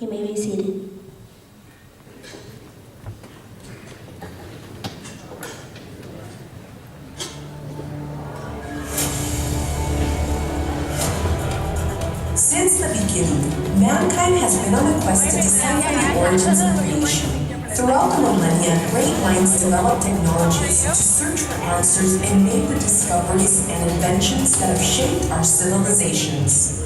You may be seated. Since the beginning, mankind has been on a quest to decipher the origins of creation. Throughout the millennia, great minds developed technologies to search for answers and made the discoveries and inventions that have shaped our civilizations.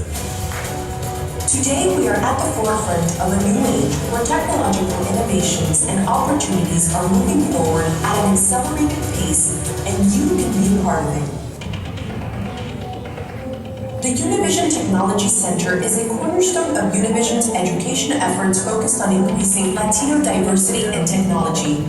Today, we are at the forefront of a new age where technological innovations and opportunities are moving forward at an accelerated pace, and you can be a part of it. The Univision Technology Center is a cornerstone of Univision's education efforts focused on increasing Latino diversity and technology.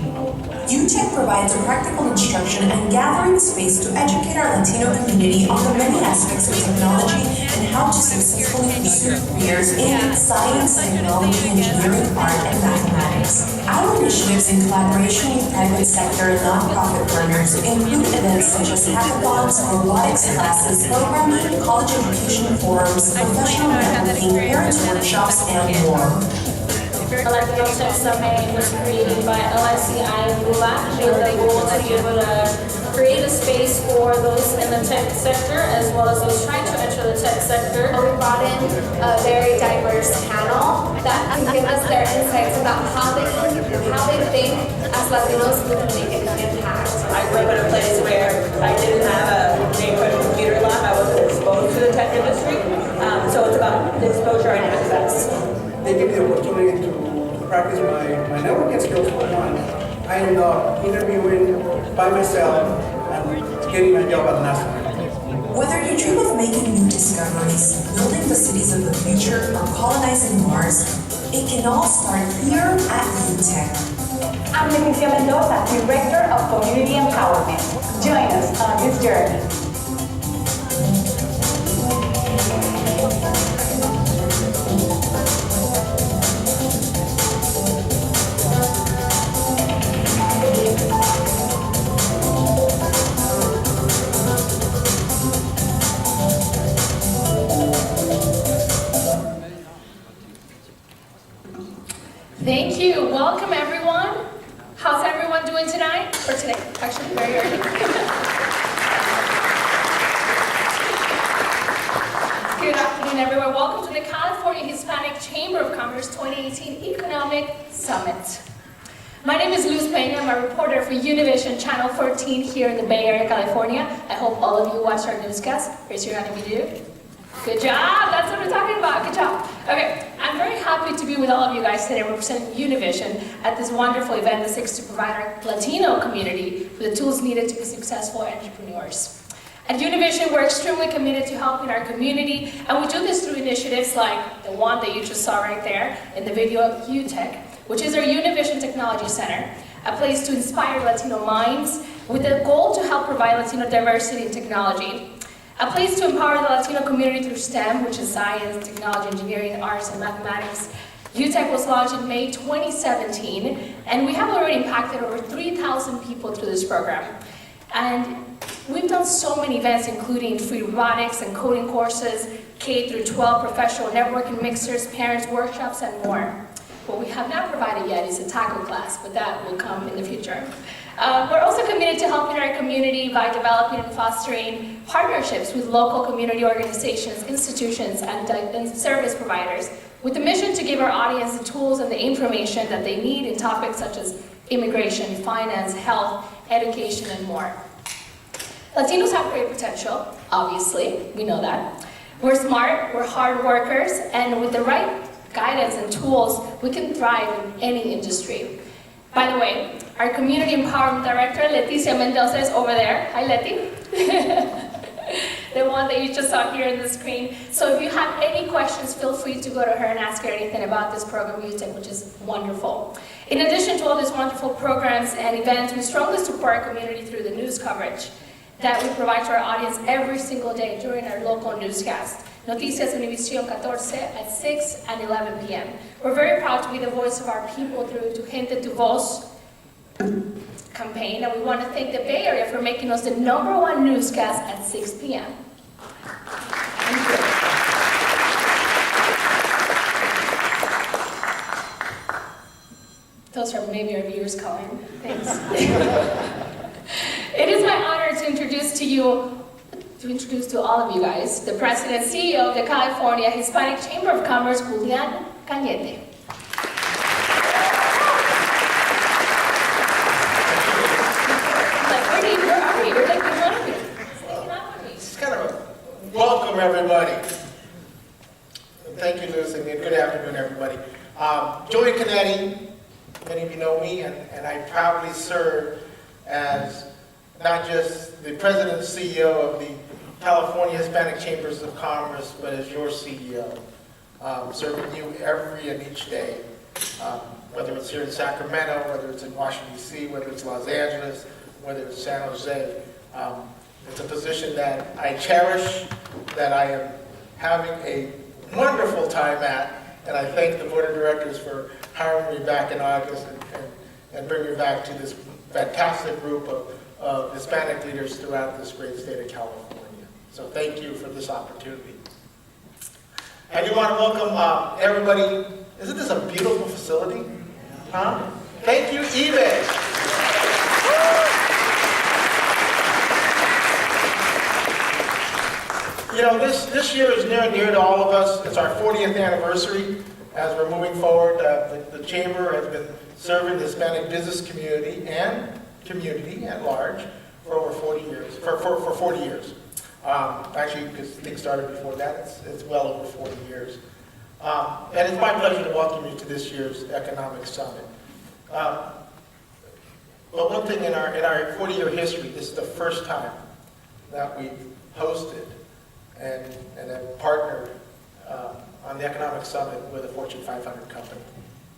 UTech provides a practical instruction and gathering space to educate our Latino community on the many aspects of technology and how to successfully pursue careers in science, technology, engineering, art, and mathematics. Our initiatives in collaboration with private sector and nonprofit partners include events such as hackathons, robotics classes, programming, college education forums, professional networking, parents workshops, and more. The Latino Tech Summit was created by LICI and LULAC with the goal to be able to create a space for those in the tech sector as well as those trying to enter the tech sector. We brought in a very diverse panel that can give us their insights about how they think as Latinos we can make an impact. I grew up in a place where I didn't have a neighborhood computer lab. I wasn't exposed to the tech industry. So it's about the exposure and access. They give me the opportunity to practice my networking skills for one. I ended up interviewing by myself and getting my job at NASA. Whether you dream of making new discoveries, building the cities of the future, or colonizing Mars, it can all start here at UTech. I'm Leticia Mendoza, Director of Community Empowerment. Join us on this journey. Thank you. Welcome, everyone. How's everyone doing tonight? Or today? Actually, very early. Good afternoon, everyone. Welcome to the California Hispanic Chamber of Commerce 2018 Economic Summit. My name is Luz Peña. I'm a reporter for Univision Channel 14 here in the Bay Area, California. I hope all of you watch our newscast. Raise your hand if you do. Good job. That's what we're talking about. Good job. Okay, I'm very happy to be with all of you guys today representing Univision at this wonderful event that seeks to provide our Latino community with the tools needed to be successful entrepreneurs. At Univision, we're extremely committed to helping our community, and we do this through initiatives like the one that you just saw right there in the video of UTech, which is our Univision Technology Center, a place to inspire Latino minds with the goal to help provide Latino diversity in technology. A place to empower the Latino community through STEM, which is science, technology, engineering, arts, and mathematics. UTech was launched in May 2017, and we have already impacted over 3,000 people through this program. And we've done so many events, including free robotics and coding courses, K through 12 professional networking mixers, parents workshops, and more. What we have not provided yet is a taco class, but that will come in the future. We're also committed to helping our community by developing and fostering partnerships with local community organizations, institutions, and service providers with the mission to give our audience the tools and the information that they need in topics such as immigration, finance, health, education, and more. Latinos have great potential, obviously, we know that. We're smart, we're hard workers, and with the right guidance and tools, we can thrive in any industry. By the way, our Community Empowerment Director, Leticia Mendoza, is over there. Hi, Leti. The one that you just saw here on the screen. So if you have any questions, feel free to go to her and ask her anything about this program, UTech, which is wonderful. In addition to all these wonderful programs and events, we strongly support our community through the news coverage that we provide to our audience every single day during our local newscast. Noticias Univision 14 at 6 and 11 p.m. We're very proud to be the voice of our people through Tu Gente Tu Voz campaign, and we want to thank the Bay Area for making us the #1 newscast at 6 p.m. Thank you. Those are maybe our viewers calling. Thanks. It is my honor to introduce to all of you guys, the President and CEO of the California Hispanic Chamber of Commerce, Julian Cañete. Where are you? You're like behind me. It's kind of a welcome, everybody. Thank you, Liz, and good afternoon, everybody. Julian Cañete, many of you know me, and I proudly serve as not just the President and CEO of the California Hispanic Chambers of Commerce, but as your CEO, serving you every and each day, whether it's here in Sacramento, whether it's in Washington, D.C., whether it's Los Angeles, whether it's San Jose. It's a position that I cherish, that I am having a wonderful time at, and I thank the Board of Directors for hiring me back in August and bringing me back to this fantastic group of Hispanic leaders throughout this great state of California. So thank you for this opportunity. I do want to welcome everybody. Isn't this a beautiful facility? Huh? Thank you, eBay. You know, this year is near and dear to all of us. It's our 40th anniversary as we're moving forward. The Chamber has been serving the Hispanic business community and community at large for over 40 years, for 40 years. Actually, because things started before that, it's well over 40 years. And it's my pleasure to welcome you to this year's Economic Summit. But one thing in our 40-year history, this is the first time that we've hosted and have partnered on the Economic Summit with a Fortune 500 company.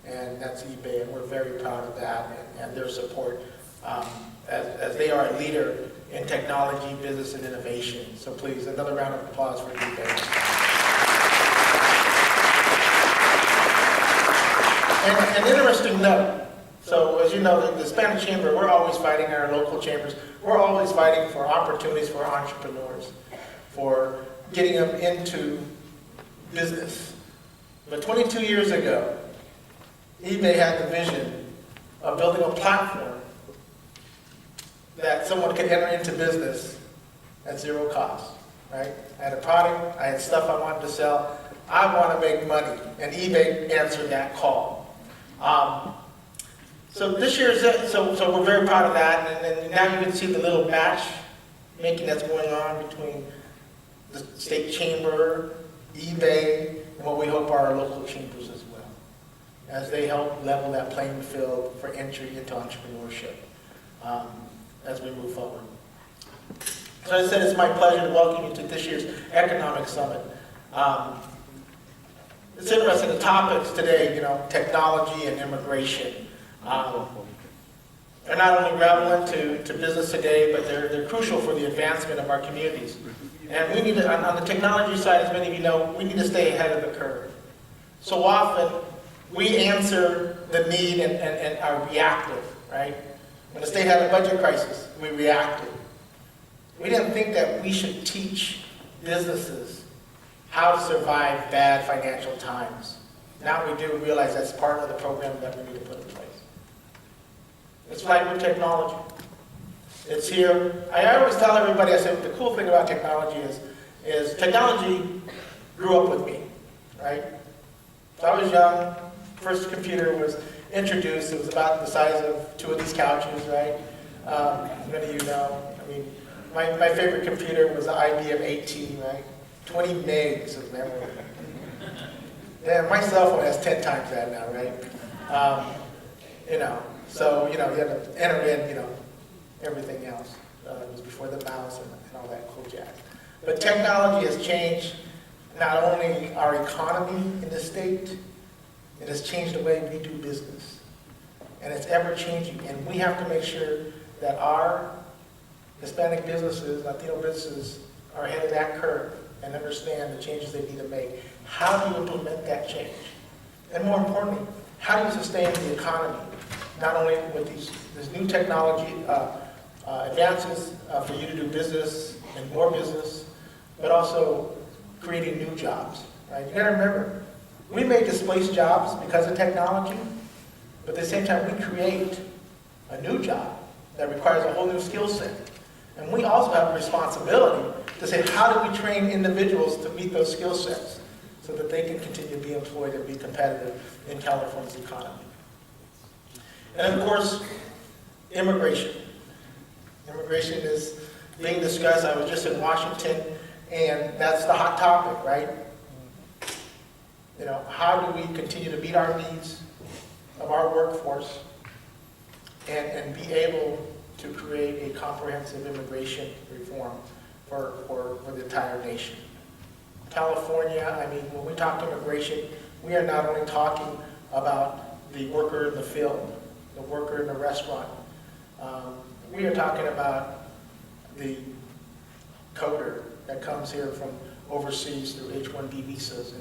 And that's eBay, and we're very proud of that and their support as they are a leader in technology, business, and innovation. So please, another round of applause for eBay. And an interesting note, so as you know, the Hispanic Chamber, we're always fighting our local chambers. We're always fighting for opportunities for entrepreneurs, for getting them into business. But 22 years ago, eBay had the vision of building a platform that someone could enter into business at zero cost, right? I had a product, I had stuff I wanted to sell, I want to make money, and eBay answered that call. So this year, so we're very proud of that, and now you can see the little matchmaking that's going on between the state chamber, eBay, and what we hope are our local chambers as well, as they help level that playing field for entry into entrepreneurship as we move forward. So as I said, it's my pleasure to welcome you to this year's Economic Summit. It's interesting, the topics today, you know, technology and immigration. They're not only relevant to business today, but they're crucial for the advancement of our communities. And we need to, on the technology side, as many of you know, we need to stay ahead of the curve. So often, we answer the need and are reactive, right? When the state had a budget crisis, we reacted. We didn't think that we should teach businesses how to survive bad financial times. Now we do realize that's part of the program that we need to put in place. It's like with technology. It's here. I always tell everybody, I say, the cool thing about technology is technology grew up with me, right? So I was young, first computer was introduced, it was about the size of 2 of these couches, right? Many of you know. I mean, my favorite computer was the IBM 18, right? 20 megs of memory. Yeah, my cell phone has 10 times that now, right? You know, so, you know, you had to enter in, you know, everything else. It was before the mouse and all that cool jack. But technology has changed not only our economy in the state, it has changed the way we do business. And it's ever changing. And we have to make sure that our Hispanic businesses, Latino businesses, are ahead of that curve and understand the changes they need to make. How do you implement that change? And more importantly, how do you sustain the economy? Not only with this new technology advances for you to do business and more business, but also creating new jobs, right? You gotta remember, we may displace jobs because of technology, but at the same time, we create a new job that requires a whole new skill set. And we also have a responsibility to say, how do we train individuals to meet those skill sets so that they can continue to be employed and be competitive in California's economy. And of course, immigration. Immigration is being discussed. I was just in Washington, and that's the hot topic, right? You know, how do we continue to meet our needs of our workforce and be able to create a comprehensive immigration reform for the entire nation? California, I mean, when we talk immigration, we are not only talking about the worker in the field, the worker in the restaurant. We are talking about the coder that comes here from overseas through H-1B visas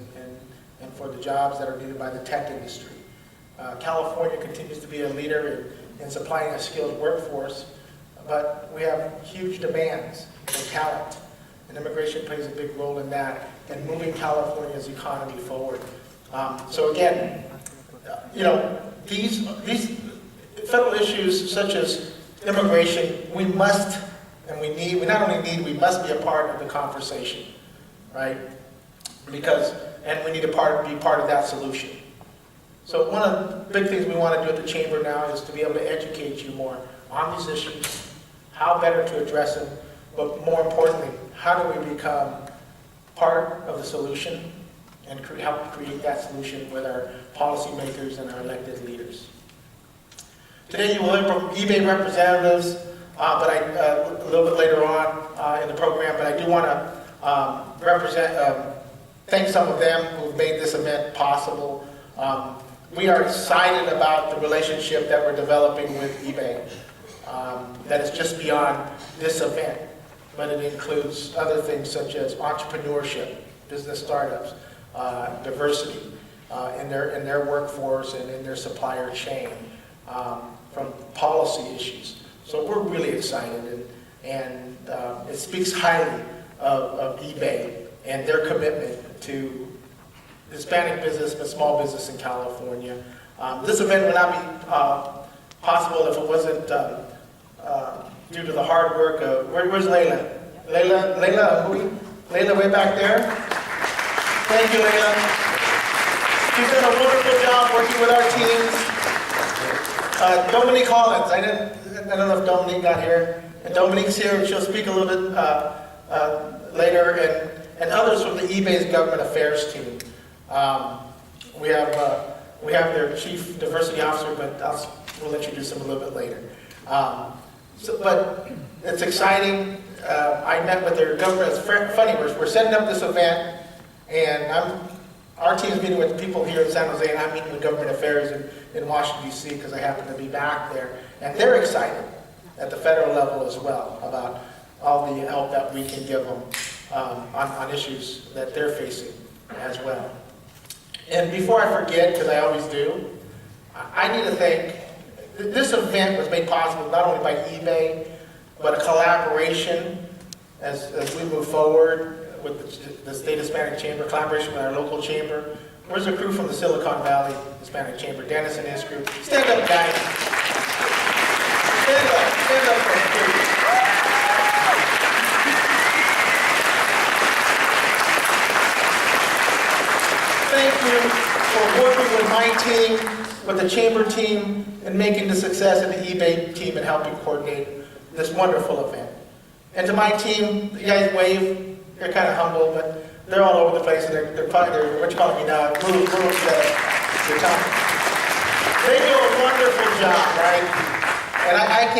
and for the jobs that are needed by the tech industry. California continues to be a leader in supplying a skilled workforce, but we have huge demands for talent, and immigration plays a big role in that and moving California's economy forward. So again, you know, these federal issues such as immigration, we must and we not only need, we must be a part of the conversation, right? And we need to be part of that solution. So one of the big things we want to do at the Chamber now is to be able to educate you more on these issues, how better to address them, but more importantly, how do we become part of the solution and help create that solution with our policymakers and our elected leaders. Today you will hear from eBay representatives, a little bit later on in the program, but I do want to thank some of them who made this event possible. We are excited about the relationship that we're developing with eBay. That is just beyond this event, but it includes other things such as entrepreneurship, business startups, diversity in their workforce and in their supplier chain, from policy issues. So we're really excited, and it speaks highly of eBay and their commitment to Hispanic business and small business in California. This event would not be possible if it wasn't due to the hard work of, where's Layla? Layla way back there? Thank you, Layla. She's done a wonderful job working with our teams. Dominique Hollins, I don't know if Dominique got here. And Dominique's here, and she'll speak a little bit later, and others from the eBay's government affairs team. We have their chief diversity officer, but we'll introduce him a little bit later. But it's exciting. I met with their government. It's funny, we're setting up this event, and our team's meeting with people here in San Jose, and I'm meeting with government affairs in Washington, D.C., because I happen to be back there. And they're excited at the federal level as well about all the help that we can give them on issues that they're facing as well. And before I forget, because I always do, I need to thank, this event was made possible not only by eBay, but a collaboration as we move forward with the State Hispanic Chamber, collaboration with our local chamber. Where's the crew from the Silicon Valley Hispanic Chamber? Dennis and his crew. Stand up, guys. Stand up for the crew. Thank you for working with my team, with the chamber team, and making the success of the eBay team and helping coordinate this wonderful event. And to my team, you guys wave. They're kind of humble, but they're all over the place, and they're what you call me now, move your tongue. They do a wonderful job, right? And I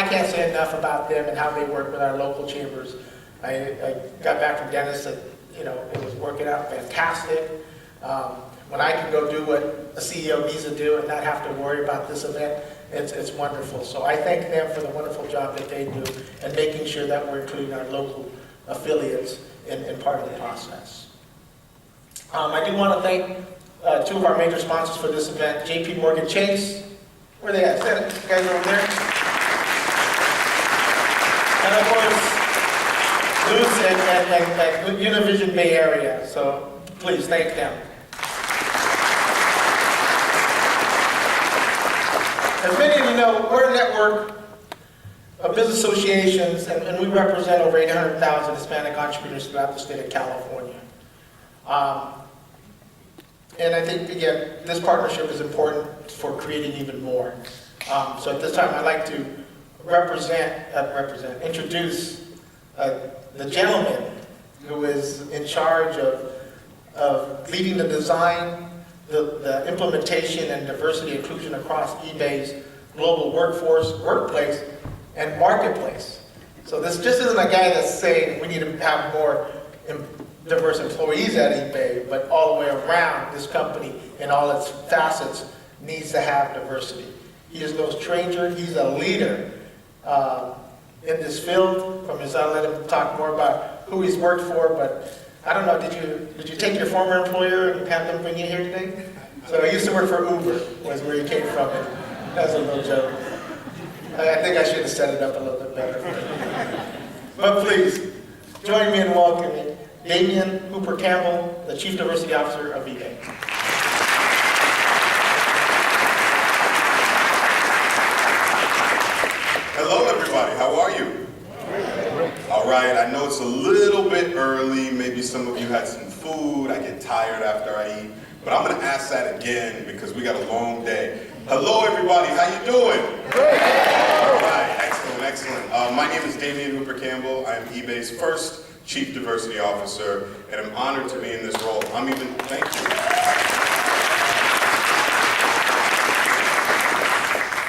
can't say enough about them and how they work with our local chambers. I got back from Dennis, and it was working out fantastic. When I can go do what a CEO needs to do and not have to worry about this event, it's wonderful. So I thank them for the wonderful job that they do and making sure that we're including our local affiliates in part of the process. I do want to thank two of our major sponsors for this event, JP Morgan Chase. Where are they at? Stand up, you guys over there. And of course, Luz and Univision Bay Area. So please thank them. As many of you know, we're a network of business associations, and we represent over 800,000 Hispanic entrepreneurs throughout the state of California. And I think, again, this partnership is important for creating even more. So at this time, I'd like to introduce the gentleman who is in charge of leading the design, the implementation and diversity inclusion across eBay's global workplace, and marketplace. So this just isn't a guy that's saying we need to have more diverse employees at eBay, but all the way around, this company in all its facets needs to have diversity. He is no stranger. He's a leader in this field. From his, I'll let him talk more about who he's worked for, but I don't know, did you take your former employer and have them bring you here today? So I used to work for Uber, was where he came from. And that was a little joke. I think I should have set it up a little bit better. But please, join me in welcoming Damian Hooper Campbell, the Chief Diversity Officer of eBay. Hello everybody, how are you? All right, I know it's a little bit early, maybe some of you had some food, I get tired after I eat, but I'm gonna ask that again because we got a long day. Hello everybody, how you doing? Great! All right, excellent, excellent. My name is Damian Hooper Campbell. I am eBay's first Chief Diversity Officer, and I'm honored to be in this role. Thank you.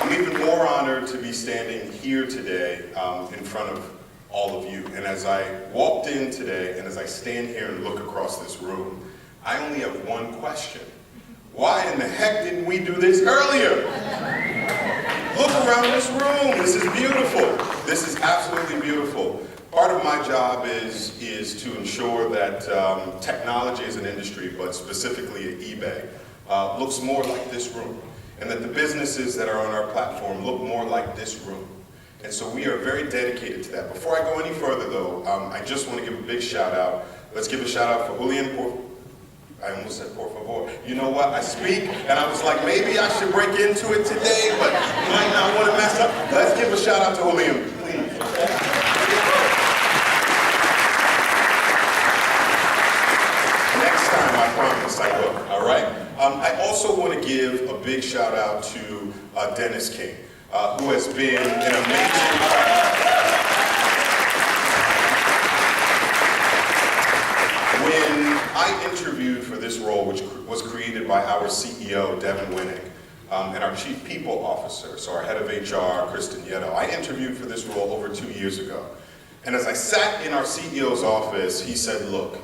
I'm even more honored to be standing here today in front of all of you. And as I walked in today, and as I stand here and look across this room, I only have one question. Why in the heck didn't we do this earlier? Look around this room. This is beautiful. This is absolutely beautiful. Part of my job is to ensure that technology as an industry, but specifically at eBay, looks more like this room. And that the businesses that are on our platform look more like this room. And so we are very dedicated to that. Before I go any further though, I just want to give a big shout out. Let's give a shout out for Julian. I almost said por favor. You know what, I speak and I was like, maybe I should break into it today, but you might not want to mess up. Let's give a shout out to Julian, please. Next time, I promise I will, all right? I also want to give a big shout out to Dennis King, who has been an amazing partner. When I interviewed for this role, which was created by our CEO, Devin Winnick, and our Chief People Officer, so our Head of HR, Kristen Yetto, I interviewed for this role over 2 years ago. And as I sat in our CEO's office, he said, look,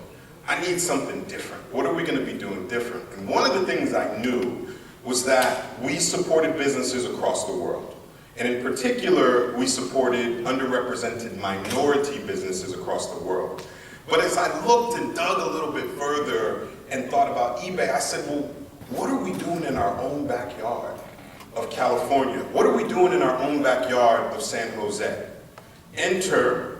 I need something different. What are we going to be doing different? And one of the things I knew was that we supported businesses across the world. And in particular, we supported underrepresented minority businesses across the world. But as I looked and dug a little bit further and thought about eBay, I said, well, what are we doing in our own backyard of California? What are we doing in our own backyard of San Jose? Enter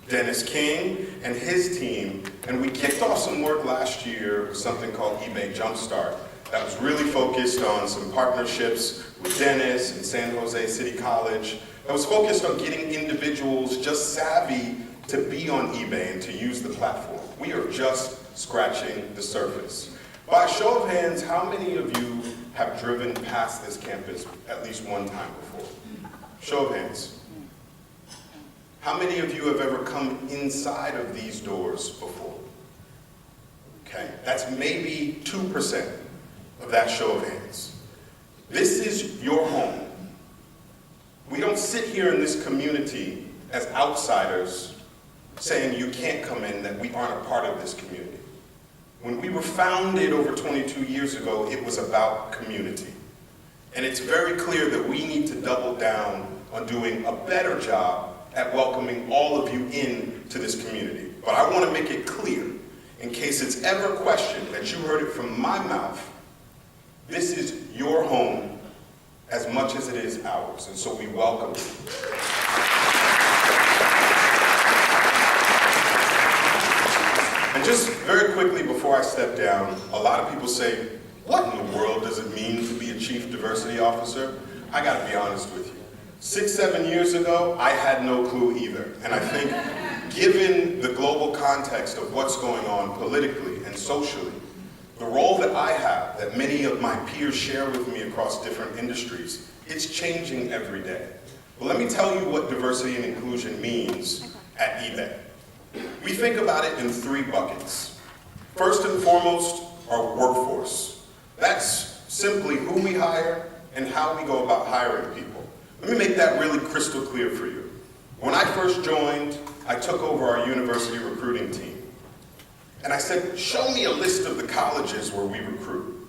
Dennis King and his team, and we kicked off some work last year with something called eBay Jumpstart that was really focused on some partnerships with Dennis and San Jose City College that was focused on getting individuals just savvy to be on eBay and to use the platform. We are just scratching the surface. By a show of hands, how many of you have driven past this campus at least one time before? Show of hands. How many of you have ever come inside of these doors before? Okay, that's maybe 2% of that show of hands. This is your home. We don't sit here in this community as outsiders saying you can't come in, that we aren't a part of this community. When we were founded over 22 years ago, it was about community. And it's very clear that we need to double down on doing a better job at welcoming all of you in to this community. But I want to make it clear, in case it's ever questioned, that you heard it from my mouth, this is your home as much as it is ours, and so we welcome you. And just very quickly before I step down, a lot of people say, what in the world does it mean to be a Chief Diversity Officer? I gotta be honest with you. 6, 7 years ago, I had no clue either. And I think given the global context of what's going on politically and socially, the role that I have, that many of my peers share with me across different industries, it's changing every day. But let me tell you what diversity and inclusion means at eBay. We think about it in 3 buckets. First and foremost, our workforce. That's simply who we hire and how we go about hiring people. Let me make that really crystal clear for you. When I first joined, I took over our university recruiting team. And I said, show me a list of the colleges where we recruit.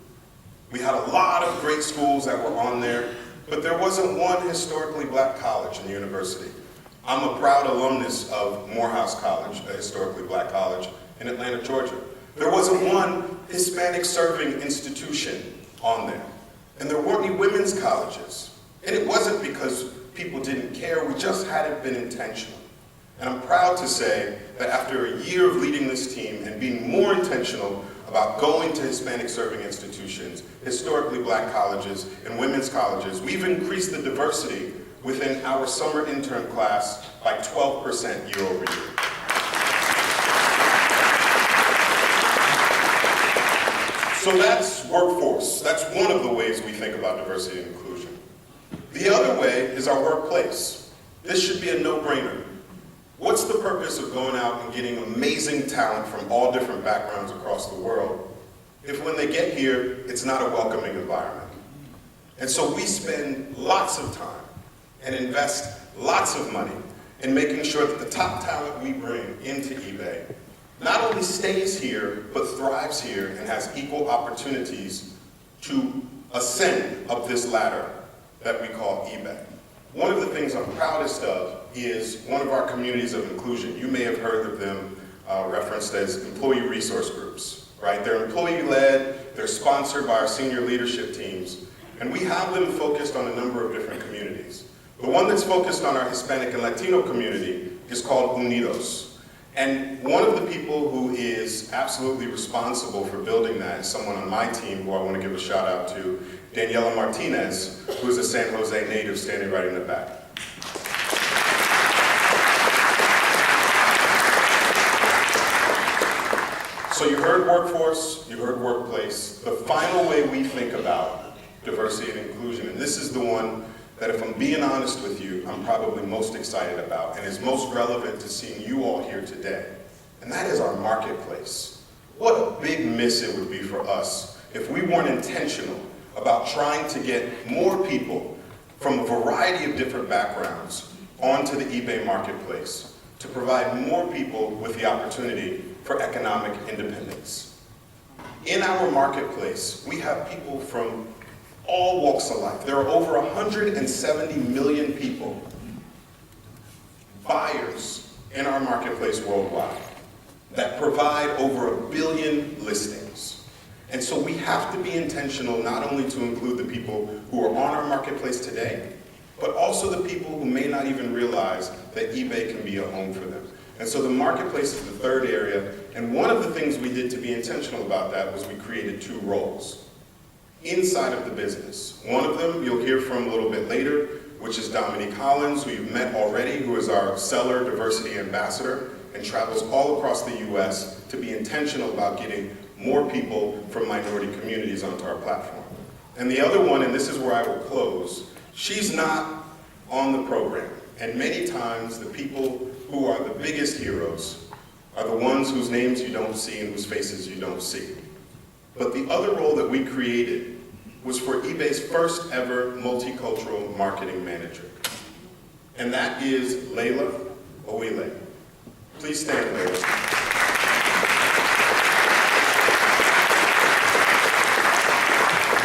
We had a lot of great schools that were on there, but there wasn't one historically black college in the university. I'm a proud alumnus of Morehouse College, a historically black college in Atlanta, Georgia. There wasn't one Hispanic serving institution on there. And there weren't any women's colleges. And it wasn't because people didn't care, we just hadn't been intentional. And I'm proud to say that after a year of leading this team and being more intentional about going to Hispanic serving institutions, historically black colleges, and women's colleges, we've increased the diversity within our summer intern class by 12% year over year. So that's workforce. That's one of the ways we think about diversity and inclusion. The other way is our workplace. This should be a no-brainer. What's the purpose of going out and getting amazing talent from all different backgrounds across the world if when they get here, it's not a welcoming environment? And so we spend lots of time and invest lots of money in making sure that the top talent we bring into eBay not only stays here, but thrives here and has equal opportunities to ascend up this ladder that we call eBay. One of the things I'm proudest of is one of our communities of inclusion. You may have heard of them referenced as employee resource groups, right? They're employee-led, they're sponsored by our senior leadership teams, and we have them focused on a number of different communities. The one that's focused on our Hispanic and Latino community is called Unidos. And one of the people who is absolutely responsible for building that is someone on my team who I want to give a shout out to, Daniela Martinez, who is a San Jose native standing right in the back. So you heard workforce, you heard workplace. The final way we think about diversity and inclusion, and this is the one that if I'm being honest with you, I'm probably most excited about and is most relevant to seeing you all here today. And that is our marketplace. What a big miss it would be for us if we weren't intentional about trying to get more people from a variety of different backgrounds onto the eBay marketplace to provide more people with the opportunity for economic independence. In our marketplace, we have people from all walks of life. There are over 170 million people, buyers in our marketplace worldwide, that provide over 1 billion listings. And so we have to be intentional not only to include the people who are on our marketplace today, but also the people who may not even realize that eBay can be a home for them. And so the marketplace is the third area, and one of the things we did to be intentional about that was we created 2 roles inside of the business. One of them you'll hear from a little bit later, which is Dominique Hollins, who you've met already, who is our seller diversity ambassador and travels all across the US to be intentional about getting more people from minority communities onto our platform. And the other one, and this is where I will close, she's not on the program. And many times the people who are the biggest heroes are the ones whose names you don't see and whose faces you don't see. But the other role that we created was for eBay's first ever multicultural marketing manager. And that is Layla Owile. Please stand, Layla.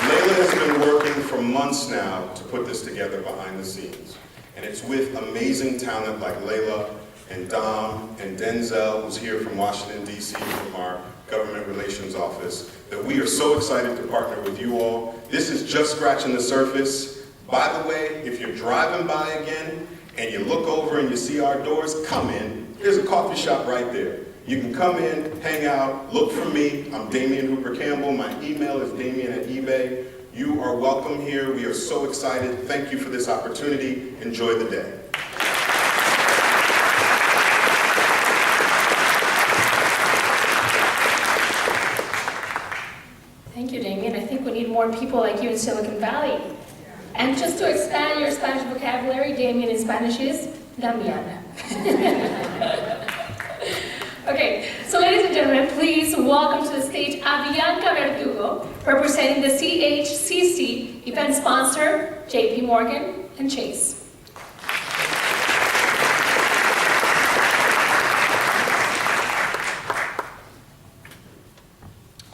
Layla has been working for months now to put this together behind the scenes. And it's with amazing talent like Layla and Dom and Denzel, who's here from Washington, D.C. from our Government Relations Office, that we are so excited to partner with you all. This is just scratching the surface. By the way, if you're driving by again and you look over and you see our doors, come in. There's a coffee shop right there. You can come in, hang out, look for me. I'm Damian Hooper Campbell. My email is damien@ebay. You are welcome here. We are so excited. Thank you for this opportunity. Enjoy the day. Thank you, Damien. I think we need more people like you in Silicon Valley. And just to expand your Spanish vocabulary, Damien in Spanish is Damian. Okay, so ladies and gentlemen, please welcome to the stage Avianca Verdugo, representing the CHCC event sponsor, JP Morgan and Chase.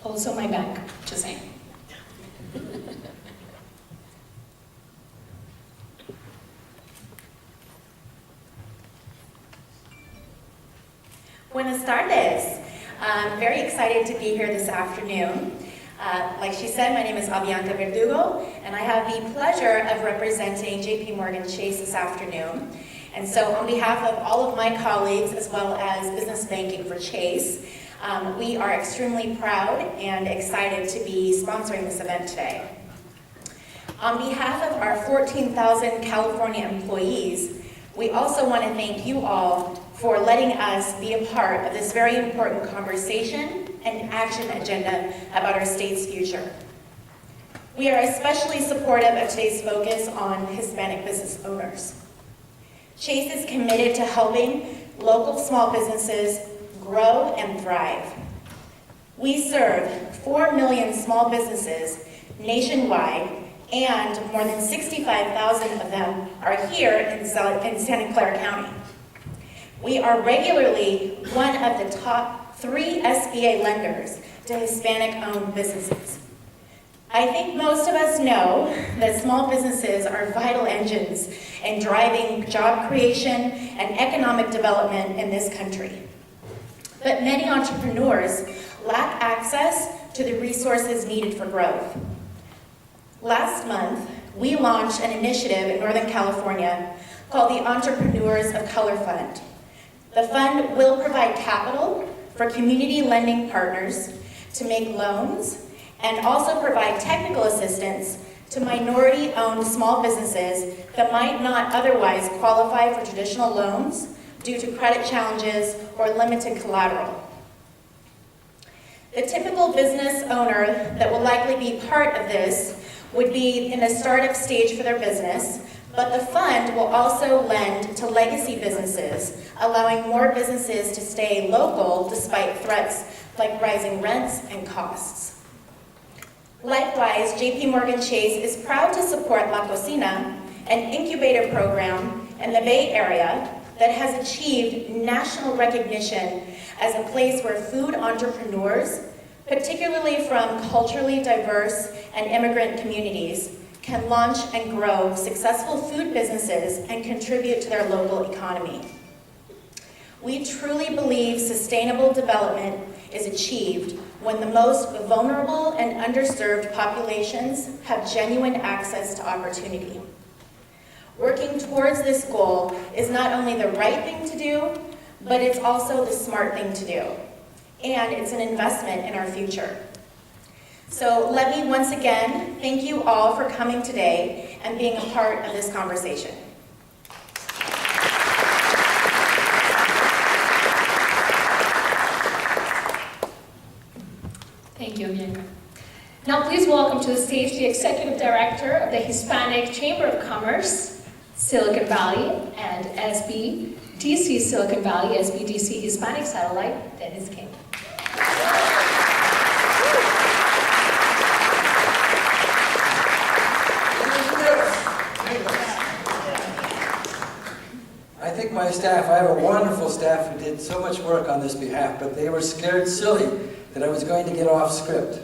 Also my bank, just saying. Buenas tardes. I'm very excited to be here this afternoon. Like she said, my name is Avianca Verdugo, and I have the pleasure of representing JP Morgan Chase this afternoon. And so on behalf of all of my colleagues, as well as business banking for Chase, we are extremely proud and excited to be sponsoring this event today. On behalf of our 14,000 California employees, we also want to thank you all for letting us be a part of this very important conversation and action agenda about our state's future. We are especially supportive of today's focus on Hispanic business owners. Chase is committed to helping local small businesses grow and thrive. We serve 4 million small businesses nationwide, and more than 65,000 of them are here in Santa Clara County. We are regularly one of the top 3 SBA lenders to Hispanic-owned businesses. I think most of us know that small businesses are vital engines in driving job creation and economic development in this country. But many entrepreneurs lack access to the resources needed for growth. Last month, we launched an initiative in Northern California called the Entrepreneurs of Color Fund. The fund will provide capital for community lending partners to make loans and also provide technical assistance to minority-owned small businesses that might not otherwise qualify for traditional loans due to credit challenges or limited collateral. The typical business owner that will likely be part of this would be in a startup stage for their business, but the fund will also lend to legacy businesses, allowing more businesses to stay local despite threats like rising rents and costs. Likewise, JP Morgan Chase is proud to support La Cocina, an incubator program in the Bay Area that has achieved national recognition as a place where food entrepreneurs, particularly from culturally diverse and immigrant communities, can launch and grow successful food businesses and contribute to their local economy. We truly believe sustainable development is achieved when the most vulnerable and underserved populations have genuine access to opportunity. Working towards this goal is not only the right thing to do, but it's also the smart thing to do. And it's an investment in our future. So let me once again thank you all for coming today and being a part of this conversation. Thank you, Avianca. Now please welcome to the stage the Executive Director of the Hispanic Chamber of Commerce, Silicon Valley, and SBDC Silicon Valley, SBDC Hispanic Satellite, Dennis King. I think my staff, I have a wonderful staff who did so much work on this behalf, but they were scared silly that I was going to get off script.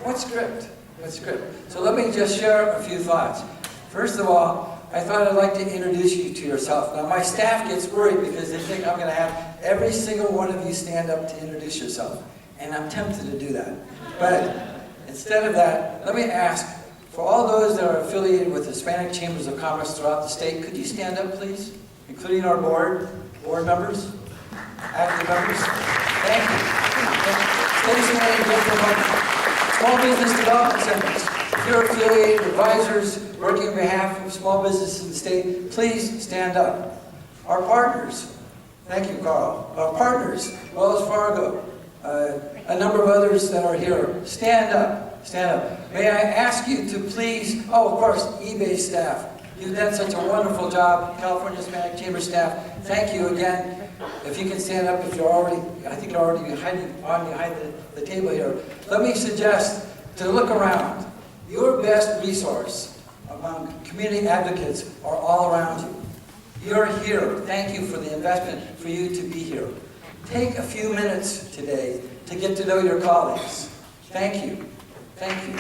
What script? What script? So let me just share a few thoughts. First of all, I thought I'd like to introduce you to yourself. Now my staff gets worried because they think I'm going to have every single one of you stand up to introduce yourself. And I'm tempted to do that. But instead of that, let me ask, for all those that are affiliated with Hispanic Chambers of Commerce throughout the state, could you stand up, please? Including our board members, active members. Thank you. Stay standing just for a moment. Small business development centers. If you're affiliated advisors working on behalf of small businesses in the state, please stand up. Our partners, thank you, Carl. Our partners, Wells Fargo, a number of others that are here, stand up, stand up. May I ask you to please, of course, eBay staff. You've done such a wonderful job. California Hispanic Chamber staff, thank you again. If you can stand up, if you're already, I think you're already behind the table here. Let me suggest to look around. Your best resource among community advocates are all around you. You're here. Thank you for the investment for you to be here. Take a few minutes today to get to know your colleagues. Thank you. Thank you.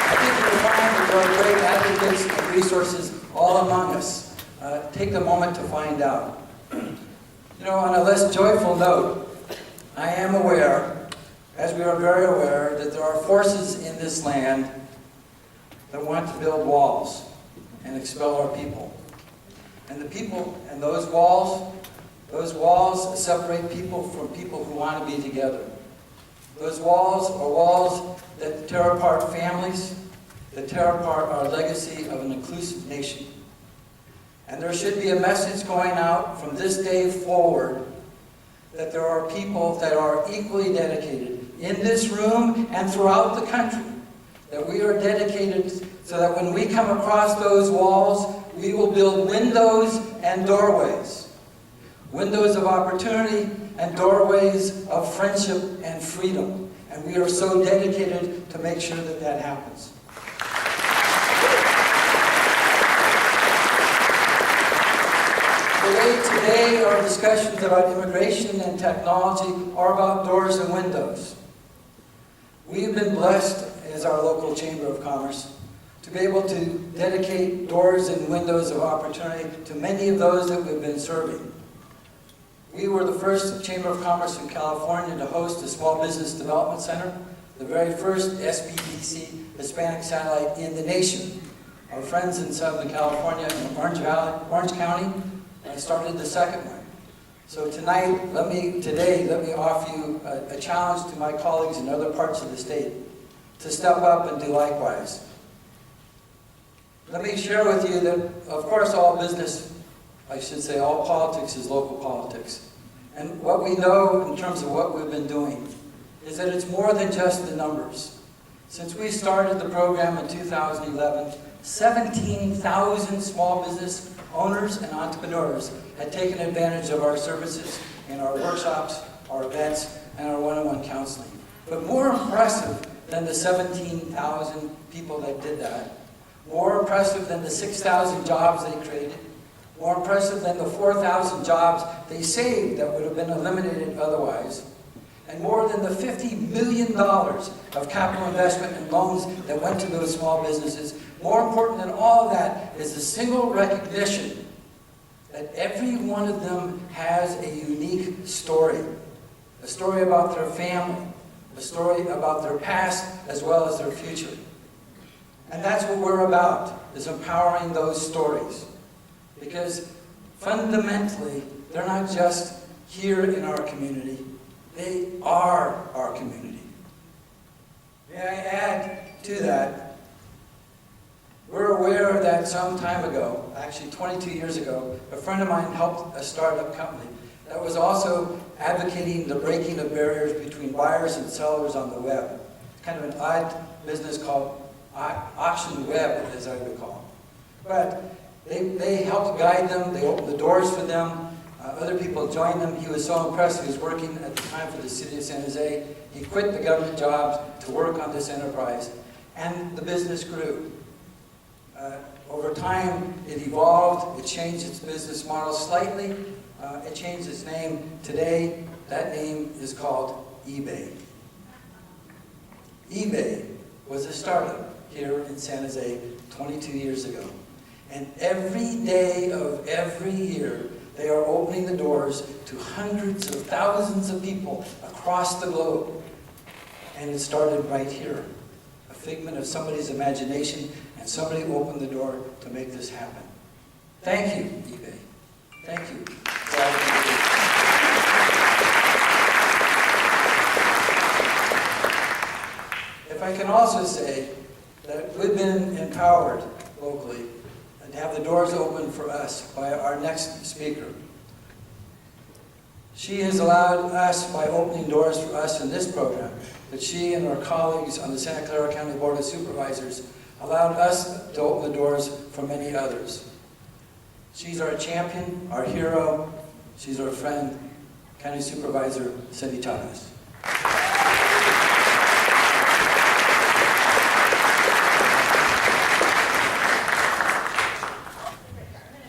I think you'll find that there are great advocates and resources all among us. Take the moment to find out. You know, on a less joyful note, I am aware, as we are very aware, that there are forces in this land that want to build walls and expel our people. And the people, and those walls separate people from people who want to be together. Those walls are walls that tear apart families, that tear apart our legacy of an inclusive nation. And there should be a message going out from this day forward that there are people that are equally dedicated in this room and throughout the country, that we are dedicated so that when we come across those walls, we will build windows and doorways. Windows of opportunity and doorways of friendship and freedom. And we are so dedicated to make sure that that happens. Today, our discussions about immigration and technology are about doors and windows. We've been blessed, as our local Chamber of Commerce, to be able to dedicate doors and windows of opportunity to many of those that we've been serving. We were the first Chamber of Commerce in California to host a Small Business Development Center, the very first SBDC Hispanic satellite in the nation. Our friends in Southern California, in Orange County, started the second one. So today, let me offer you a challenge to my colleagues in other parts of the state to step up and do likewise. Let me share with you that, of course, all business, I should say all politics is local politics. And what we know in terms of what we've been doing is that it's more than just the numbers. Since we started the program in 2011, 17,000 small business owners and entrepreneurs had taken advantage of our services in our workshops, our events, and our one-on-one counseling. But more impressive than the 17,000 people that did that, more impressive than the 6,000 jobs they created, more impressive than the 4,000 jobs they saved that would have been eliminated otherwise, and more than the $50 million of capital investment and loans that went to those small businesses. More important than all of that is the single recognition that every one of them has a unique story. A story about their family, a story about their past as well as their future. And that's what we're about, is empowering those stories. Because fundamentally, they're not just here in our community, they are our community. May I add to that, we're aware that some time ago, actually 22 years ago, a friend of mine helped a startup company that was also advocating the breaking of barriers between buyers and sellers on the web. It's kind of an odd business called Auction Web, as I recall. But they helped guide them, they opened the doors for them, other people joined them. He was so impressed. He was working at the time for the city of San Jose. He quit the government jobs to work on this enterprise, and the business grew. Over time, it evolved, it changed its business model slightly, it changed its name. Today, that name is called eBay. eBay was a startup here in San Jose 22 years ago. And every day of every year, they are opening the doors to hundreds of thousands of people across the globe. And it started right here. A figment of somebody's imagination, and somebody opened the door to make this happen. Thank you, eBay. Thank you for all that you do. if I can also say that we've been empowered locally and to have the doors open for us by our next speaker. She has allowed us, by opening doors for us in this program, that she and her colleagues on the Santa Clara County Board of Supervisors allowed us to open the doors for many others. She's our champion, our hero. She's our friend, County Supervisor Cindy Chavez.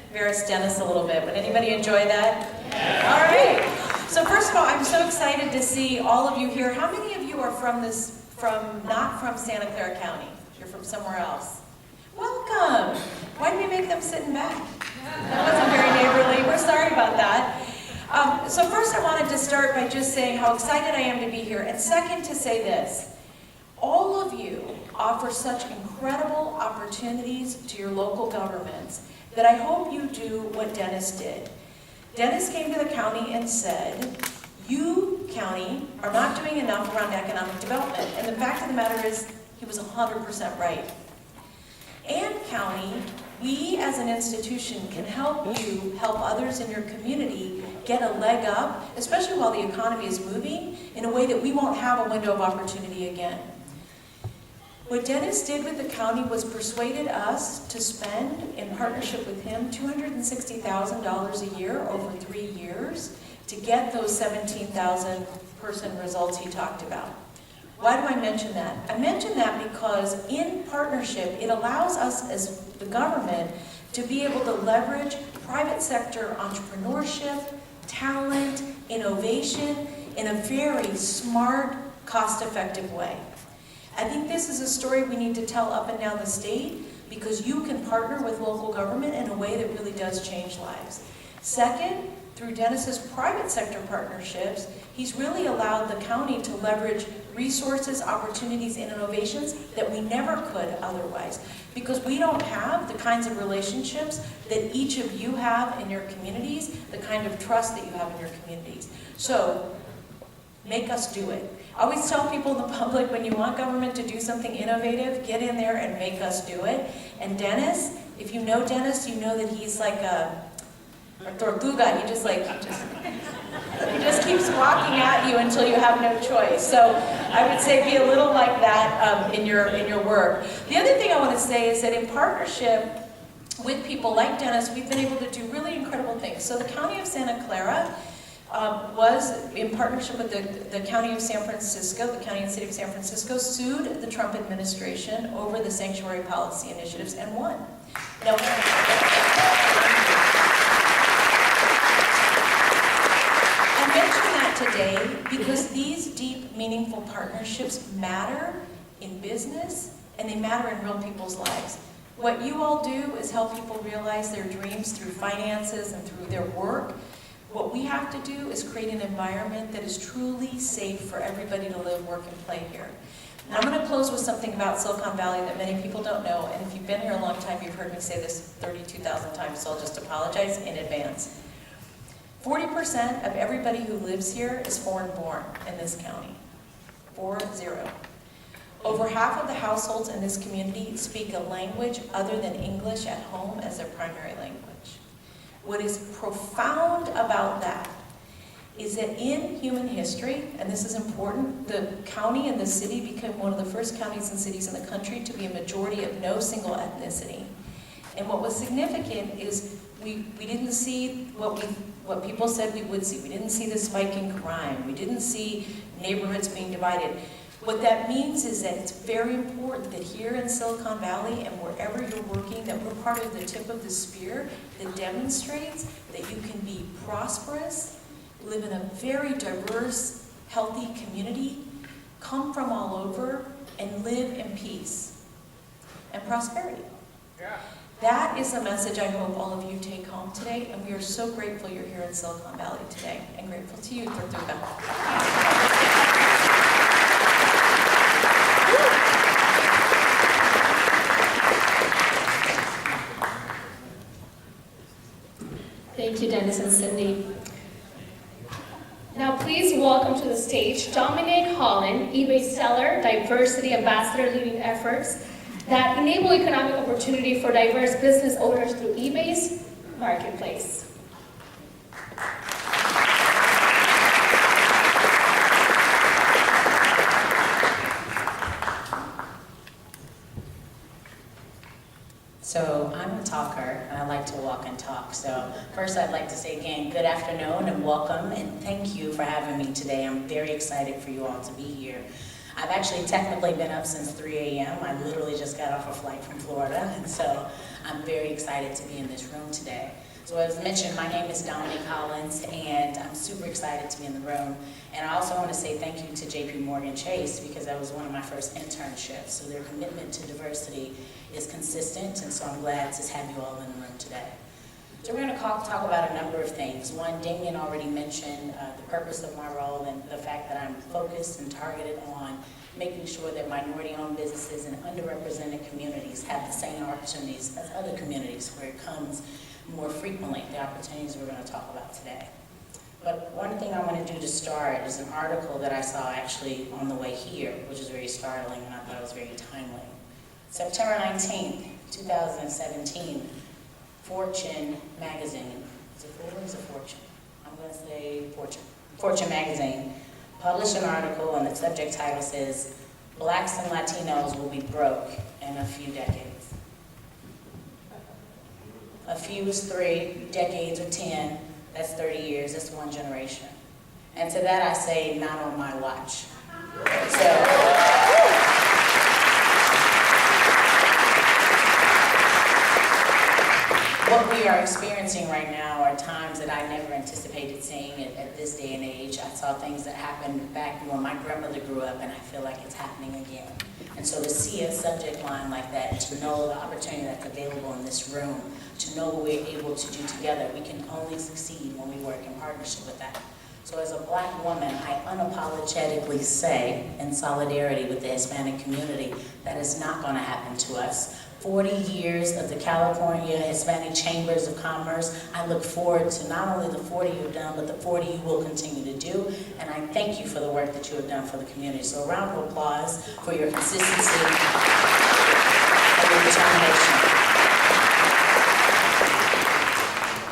Embarrass Dennis a little bit. Would anybody enjoy that? All right. So first of all, I'm so excited to see all of you here. How many of you are not from Santa Clara County? You're from somewhere else. Welcome. Why did we make them sit in back? That wasn't very neighborly. We're sorry about that. So first I wanted to start by just saying how excited I am to be here. And second, to say this. All of you offer such incredible opportunities to your local governments that I hope you do what Dennis did. Dennis came to the county and said, you, county, are not doing enough around economic development. And the fact of the matter is, he was 100% right. And county, we as an institution can help you help others in your community get a leg up, especially while the economy is moving, in a way that we won't have a window of opportunity again. What Dennis did with the county was persuaded us to spend, in partnership with him, $260,000 a year over 3 years to get those 17,000 person results he talked about. Why do I mention that? I mention that because in partnership, it allows us as the government to be able to leverage private sector entrepreneurship, talent, innovation in a very smart, cost-effective way. I think this is a story we need to tell up and down the state because you can partner with local government in a way that really does change lives. Second, through Dennis's private sector partnerships, he's really allowed the county to leverage resources, opportunities, and innovations that we never could otherwise. Because we don't have the kinds of relationships that each of you have in your communities, the kind of trust that you have in your communities. So, make us do it. I always tell people in the public, when you want government to do something innovative, get in there and make us do it. And Dennis, if you know Dennis, you know that he's like a tortuga. He just keeps walking at you until you have no choice. So I would say be a little like that in your work. The other thing I want to say is that in partnership with people like Dennis, we've been able to do really incredible things. So the County of Santa Clara was in partnership with the County of San Francisco, the County and City of San Francisco, sued the Trump administration over the sanctuary policy initiatives and won. Now, I mention that today because these deep, meaningful partnerships matter in business and they matter in real people's lives. What you all do is help people realize their dreams through finances and through their work. What we have to do is create an environment that is truly safe for everybody to live, work, and play here. And I'm going to close with something about Silicon Valley that many people don't know, and if you've been here a long time, you've heard me say this 32,000 times, so I'll just apologize in advance. 40% of everybody who lives here is foreign-born in this county. 40. Over half of the households in this community speak a language other than English at home as their primary language. What is profound about that is that in human history, and this is important, the county and the city became one of the first counties and cities in the country to be a majority of no single ethnicity. And what was significant is we didn't see what people said we would see. We didn't see the spike in crime. We didn't see neighborhoods being divided. What that means is that it's very important that here in Silicon Valley and wherever you're working, that we're part of the tip of the spear that demonstrates that you can be prosperous, live in a very diverse, healthy community, come from all over, and live in peace and prosperity. Yeah. That is a message I hope all of you take home today, and we are so grateful you're here in Silicon Valley today, and grateful to you, Tortuga. Thank you, Dennis and Cindy. Now please welcome to the stage Dominic Holland. woman, eBay seller, diversity ambassador, leading efforts that enable economic opportunity for diverse business owners through eBay's marketplace. So I'm a talker, and I like to walk and talk. So first I'd like to say again, good afternoon and welcome, and thank you for having me today. I'm very excited for you all to be here. I've actually technically been up since 3 a.m. I literally just got off a flight from Florida, and so I'm very excited to be in this room today. So as mentioned, my name is Dominique Collins, and I'm super excited to be in the room. And I also want to say thank you to JP Chase, because that was one of my first internships. So their commitment to diversity is consistent, and so I'm glad to have you all in the room today. So we're going to talk about a number of things. One, Damien already mentioned the purpose of my role and the fact that I'm focused and targeted on making sure that minority-owned businesses and underrepresented communities have the same opportunities as other communities where it comes more frequently, the opportunities we're going to talk about today. But one thing I want to do to start is an article that I saw actually on the way here, which is very startling, and I thought it was very timely. September 19th, 2017, Fortune magazine, is it Fortune or is it Fortune? I'm going to say Fortune. Fortune magazine published an article, and the subject title says, Blacks and Latinos will be broke in a few decades. A few is 3, decades are 10, that's 30 years, that's one generation. And to that I say, not on my watch. What we are experiencing right now are times that I never anticipated seeing at this day and age. I saw things that happened back when my grandmother grew up, and I feel like it's happening again. And so to see a subject line like that, to know the opportunity that's available in this room, to know what we're able to do together, we can only succeed when we work in partnership with that. So as a Black woman, I unapologetically say, in solidarity with the Hispanic community, that is not going to happen to us. 40 years of the California Hispanic Chambers of Commerce. I look forward to not only the 40 you've done, but the 40 you will continue to do. And I thank you for the work that you have done for the community. So a round of applause for your consistency and your determination.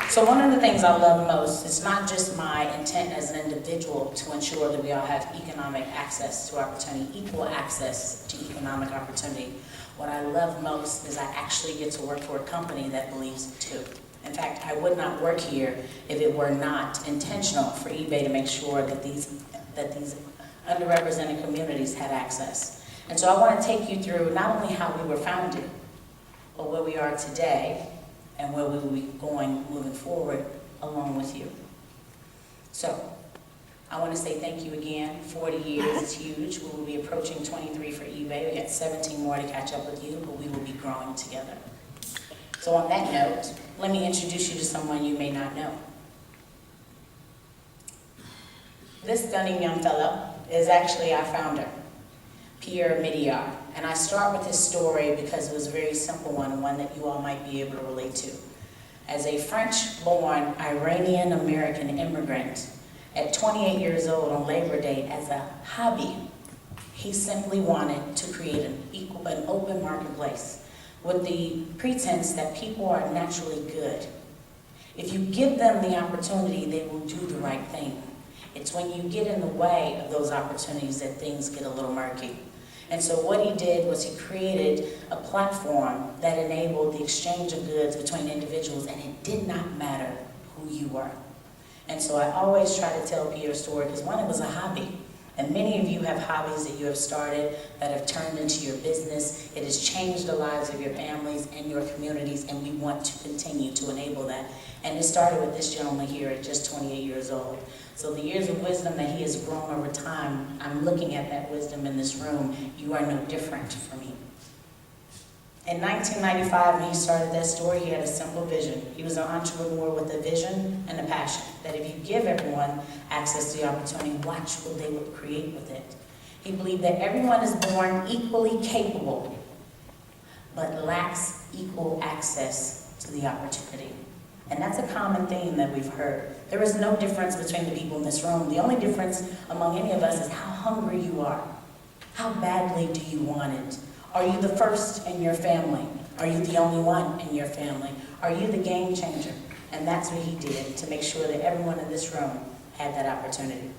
So one of the things I love most is not just my intent as an individual to ensure that we all have economic access to opportunity, equal access to economic opportunity. What I love most is I actually get to work for a company that believes it too. In fact, I would not work here if it were not intentional for eBay to make sure that these underrepresented communities had access. And so I want to take you through not only how we were founded, but where we are today and where we will be going moving forward along with you. So, I want to say thank you again. 40 years is huge. We will be approaching 23 for eBay. We got 17 more to catch up with you, but we will be growing together. So on that note, let me introduce you to someone you may not know. This stunning young fellow is actually our founder, Pierre Midiar. And I start with his story because it was a very simple one, and one that you all might be able to relate to. As a French-born Iranian-American immigrant, at 28 years old on Labor Day, as a hobby, he simply wanted to create an open marketplace with the pretense that people are naturally good. If you give them the opportunity, they will do the right thing. It's when you get in the way of those opportunities that things get a little murky. And so what he did was he created a platform that enabled the exchange of goods between individuals, and it did not matter who you were. And so I always try to tell Pierre's story because one, it was a hobby. And many of you have hobbies that you have started that have turned into your business. It has changed the lives of your families and your communities, and we want to continue to enable that. And it started with this gentleman here at just 28 years old. So the years of wisdom that he has grown over time, I'm looking at that wisdom in this room. You are no different from me. In 1995, when he started that story, he had a simple vision. He was an entrepreneur with a vision and a passion, that if you give everyone access to the opportunity, watch what they would create with it. He believed that everyone is born equally capable, but lacks equal access to the opportunity. And that's a common theme that we've heard. There is no difference between the people in this room. The only difference among any of us is how hungry you are. How badly do you want it? Are you the first in your family? Are you the only one in your family? Are you the game changer? And that's what he did to make sure that everyone in this room had that opportunity.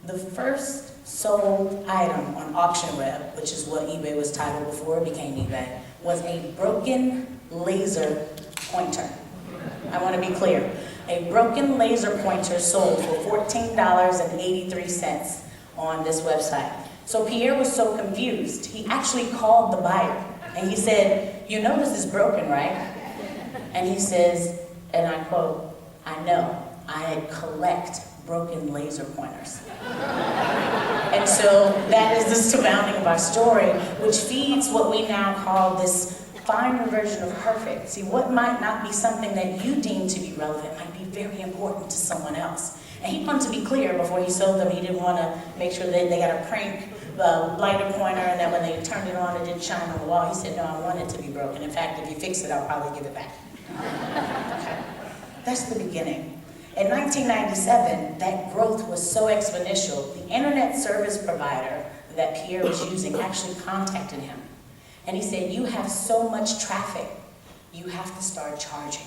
The first sold item on auction web, which is what eBay was titled before it became eBay, was a broken laser pointer. I want to be clear. A broken laser pointer sold for $14.83 on this website. So Pierre was so confused, he actually called the buyer and he said, "You know this is broken, right?" And he says, and I quote, "I know, I collect broken laser pointers." And so that is the surrounding of our story, which feeds what we now call this finer version of perfect. See, what might not be something that you deem to be relevant might be very important to someone else. And he wanted to be clear before he sold them. He didn't want to make sure that they got a prank lighter pointer and that when they turned it on, it didn't shine on the wall. He said, "No, I want it to be broken. In fact, if you fix it, I'll probably give it back." Okay. That's the beginning. In 1997, that growth was so exponential, the internet service provider that Pierre was using actually contacted him. And he said, "You have so much traffic, you have to start charging."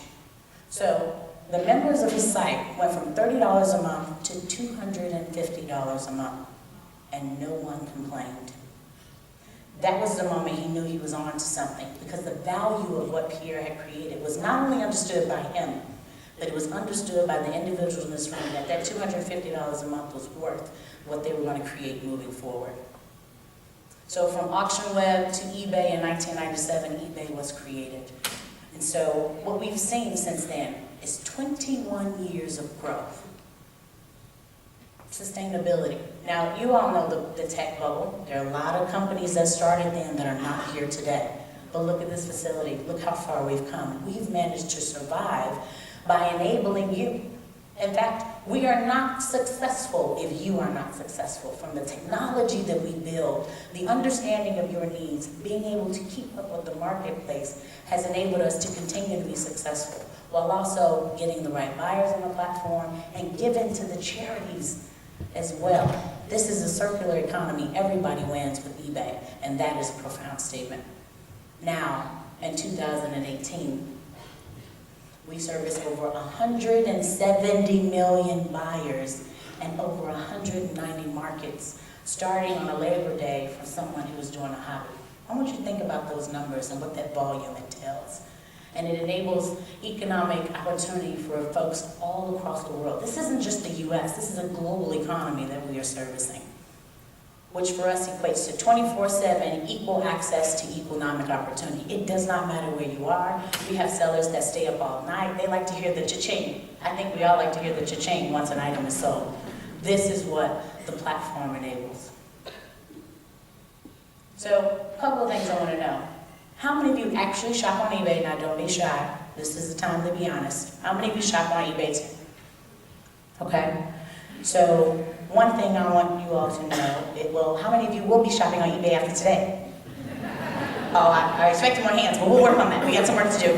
So the members of his site went from $30 a month to $250 a month, and no one complained. That was the moment he knew he was on to something, because the value of what Pierre had created was not only understood by him, but it was understood by the individuals in this room that that $250 a month was worth what they were going to create moving forward. So from auction web to eBay in 1997, eBay was created. And so what we've seen since then is 21 years of growth. Sustainability. Now, you all know the tech bubble. There are a lot of companies that started then that are not here today. But look at this facility. Look how far we've come. We've managed to survive by enabling you. In fact, we are not successful if you are not successful. From the technology that we build, the understanding of your needs, being able to keep up with the marketplace has enabled us to continue to be successful, while also getting the right buyers on the platform and giving to the charities as well. This is a circular economy. Everybody wins with eBay, and that is a profound statement. Now, in 2018, we service over 170 million buyers and over 190 markets, starting on a Labor Day for someone who was doing a hobby. I want you to think about those numbers and what that volume entails. And it enables economic opportunity for folks all across the world. This isn't just the US, this is a global economy that we are servicing, which for us equates to 24/7 equal access to economic opportunity. It does not matter where you are. We have sellers that stay up all night. They like to hear the cha-ching. I think we all like to hear the cha-ching once an item is sold. This is what the platform enables. So, a couple of things I want to know. How many of you actually shop on eBay? Now, don't be shy. This is the time to be honest. How many of you shop on eBay too? Okay. So, one thing I want you all to know, how many of you will be shopping on eBay after today? Oh, I expected more hands, but we'll work on that. We got some work to do.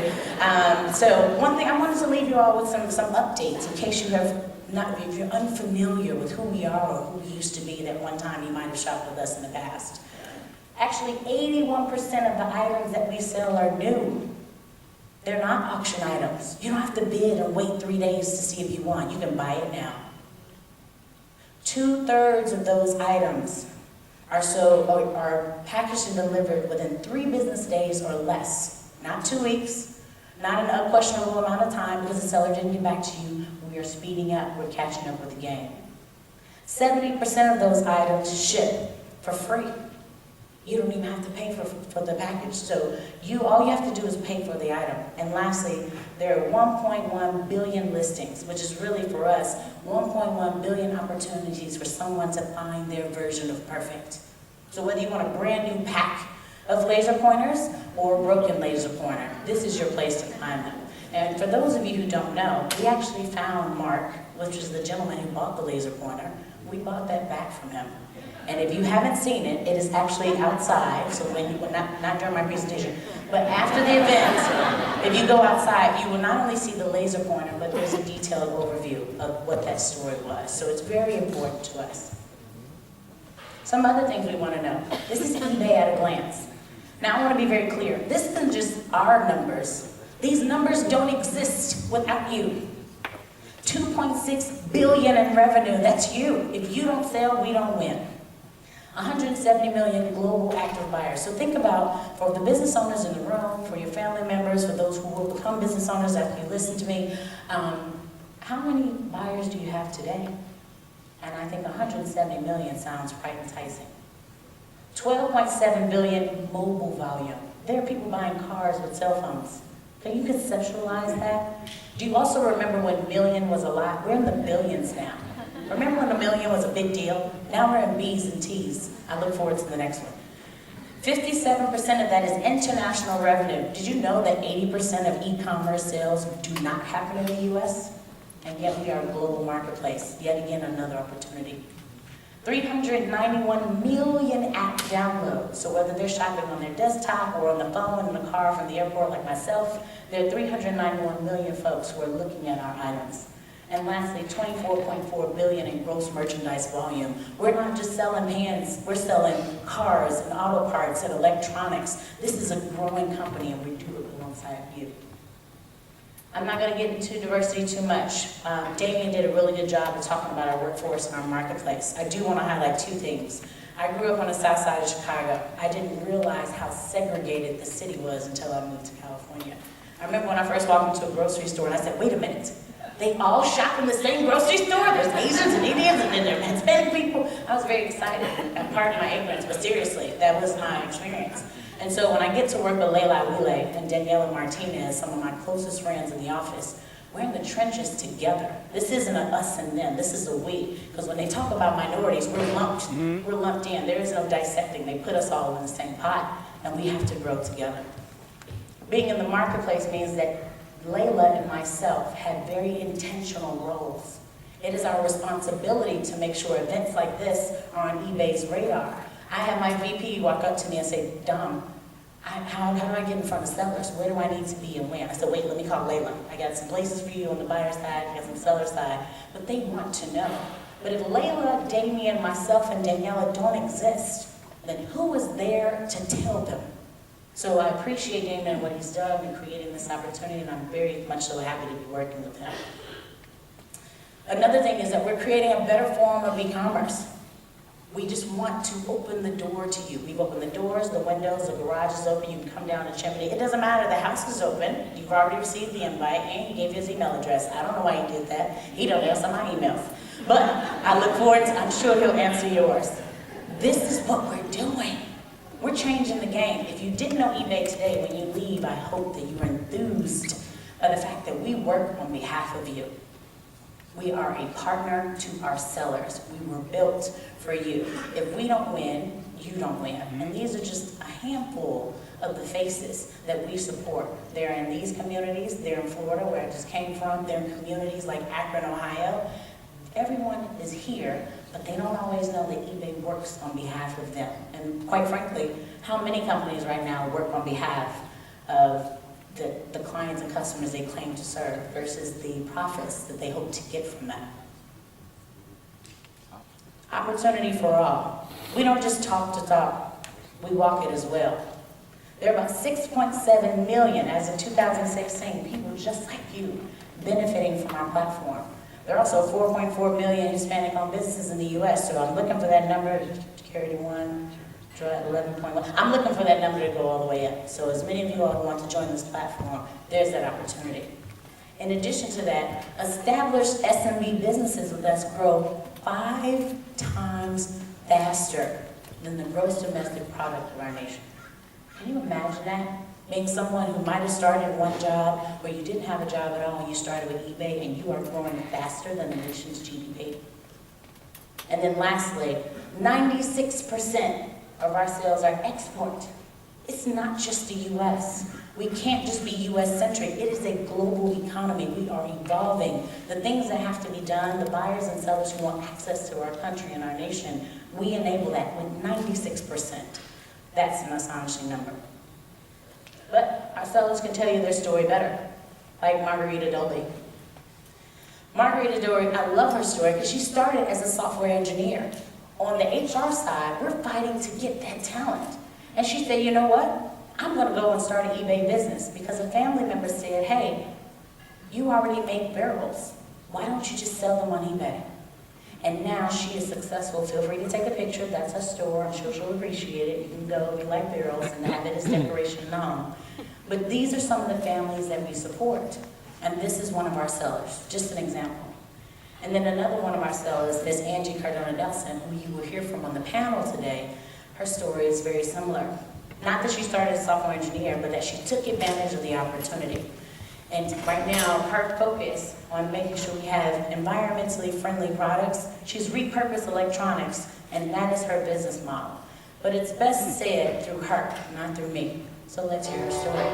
So, one thing, I wanted to leave you all with some updates in case you have not, if you're unfamiliar with who we are or who we used to be that one time you might have shopped with us in the past. Actually, 81% of the items that we sell are new. They're not auction items. You don't have to bid and wait 3 days to see if you want. You can buy it now. 2/3 of those items are packaged and delivered within 3 business days or less. Not 2 weeks, not an unquestionable amount of time because the seller didn't get back to you. We are speeding up. We're catching up with the game. 70% of those items ship for free. You don't even have to pay for the package. So all you have to do is pay for the item. And lastly, there are 1.1 billion listings, which is really for us, 1.1 billion opportunities for someone to find their version of perfect. So whether you want a brand new pack of laser pointers or a broken laser pointer, this is your place to find them. And for those of you who don't know, we actually found Mark, which is the gentleman who bought the laser pointer. We bought that back from him. And if you haven't seen it, it is actually outside, so not during my presentation, but after the event, if you go outside, you will not only see the laser pointer, but there's a detailed overview of what that story was. So it's very important to us. Some other things we want to know. This is eBay at a glance. Now I want to be very clear. This isn't just our numbers. These numbers don't exist without you. 2.6 billion in revenue, that's you. If you don't sell, we don't win. 170 million global active buyers. So think about, for the business owners in the room, for your family members, for those who will become business owners after you listen to me, how many buyers do you have today? And I think 170 million sounds quite enticing. 12.7 billion mobile volume. There are people buying cars with cell phones. Can you conceptualize that? Do you also remember when million was a lot? We're in the billions now. Remember when a million was a big deal? Now we're in B's and T's. I look forward to the next one. 57% of that is international revenue. Did you know that 80% of e-commerce sales do not happen in the US? And yet we are a global marketplace. Yet again, another opportunity. 391 million app downloads. So whether they're shopping on their desktop or on the phone, in the car from the airport like myself, there are 391 million folks who are looking at our items. And lastly, 24.4 billion in gross merchandise volume. We're not just selling pans, we're selling cars and auto parts and electronics. This is a growing company and we do it alongside you. I'm not going to get into diversity too much. Damien did a really good job of talking about our workforce and our marketplace. I do want to highlight two things. I grew up on the south side of Chicago. I didn't realize how segregated the city was until I moved to California. I remember when I first walked into a grocery store and I said, wait a minute, they all shop in the same grocery store? There's Asians and Indians and then there are Hispanic people. I was very excited and pardon my ignorance, but seriously, that was my experience. And so when I get to work with Leila Wile and Daniela Martinez, some of my closest friends in the office, we're in the trenches together. This isn't a us and them, this is a we. Because when they talk about minorities, we're lumped in. There is no dissecting. They put us all in the same pot, and we have to grow together. Being in the marketplace means that Leila and myself had very intentional roles. It is our responsibility to make sure events like this are on eBay's radar. I have my VP walk up to me and say, Dom, how do I get in front of sellers? Where do I need to be and when? I said, wait, let me call Leila. I got some places for you on the buyer side, I got some seller side. But they want to know. But if Leila, Damien, myself, and Daniela don't exist, then who is there to tell them? So I appreciate Damien and what he's done in creating this opportunity, and I'm very much so happy to be working with him. Another thing is that we're creating a better form of e-commerce. We just want to open the door to you. We've opened the doors, the windows, the garage is open, you can come down the chimney. It doesn't matter, the house is open. You've already received the invite and he gave you his email address. I don't know why he did that. He don't answer my emails. But I look forward to, I'm sure he'll answer yours. This is what we're doing. We're changing the game. If you didn't know eBay today, when you leave, I hope that you're enthused by the fact that we work on behalf of you. We are a partner to our sellers. We were built for you. If we don't win, you don't win. And these are just a handful of the faces that we support. They're in these communities, they're in Florida where I just came from, they're in communities like Akron, Ohio. Everyone is here, but they don't always know that eBay works on behalf of them. And quite frankly, how many companies right now work on behalf of the clients and customers they claim to serve versus the profits that they hope to get from that? Opportunity for all. We don't just talk to talk, we walk it as well. There are about 6.7 million, as of 2016, people just like you benefiting from our platform. There are also 4.4 million Hispanic-owned businesses in the US, so I'm looking for that number, carry to one, draw at 11.1. I'm looking for that number to go all the way up. So as many of you all who want to join this platform, there's that opportunity. In addition to that, established SMB businesses with us grow 5 times faster than the gross domestic product of our nation. Can you imagine that? Being someone who might have started one job where you didn't have a job at all and you started with eBay and you are growing faster than the nation's GDP. And then lastly, 96% of our sales are export. It's not just the US. We can't just be US-centric. It is a global economy. We are evolving. The things that have to be done, the buyers and sellers who want access to our country and our nation, we enable that with 96%. That's an astonishing number. But our sellers can tell you their story better, like Margarita Dolby. Margarita Dolby, I love her story because she started as a software engineer. on the HR side, we're fighting to get that talent. And she said, you know what? I'm gonna go and start an eBay business because a family member said, hey, you already make barrels. Why don't you just sell them on eBay? And now she is successful. Feel free to take a picture. That's her store. I'm sure she'll appreciate it. You can go if you like barrels and have it as decoration in the home. But these are some of the families that we support. And this is one of our sellers, just an example. And then another one of our sellers is Angie Cardona-Nelson, who you will hear from on the panel today. Her story is very similar. Not that she started as a software engineer, but that she took advantage of the opportunity. And right now, her focus on making sure we have environmentally friendly products, she's repurposed electronics, and that is her business model. But it's best said through her, not through me. So let's hear her story.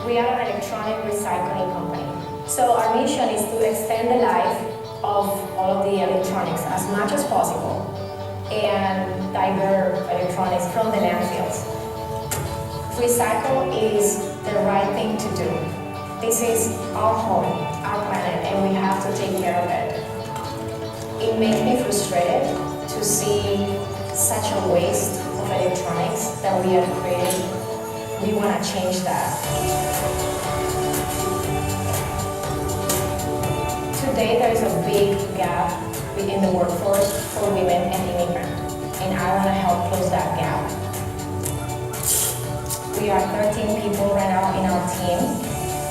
We are an electronic recycling company. So our mission is to extend the life of all of the electronics as much as possible and divert electronics from the landfills. Recycle is the right thing to do. This is our home, our planet, and we have to take care of it. It makes me frustrated to see such a waste of electronics that we are creating. We want to change that. Today there is a big gap in the workforce for women and immigrants, and I want to help close that gap. We are 13 people right now in our team.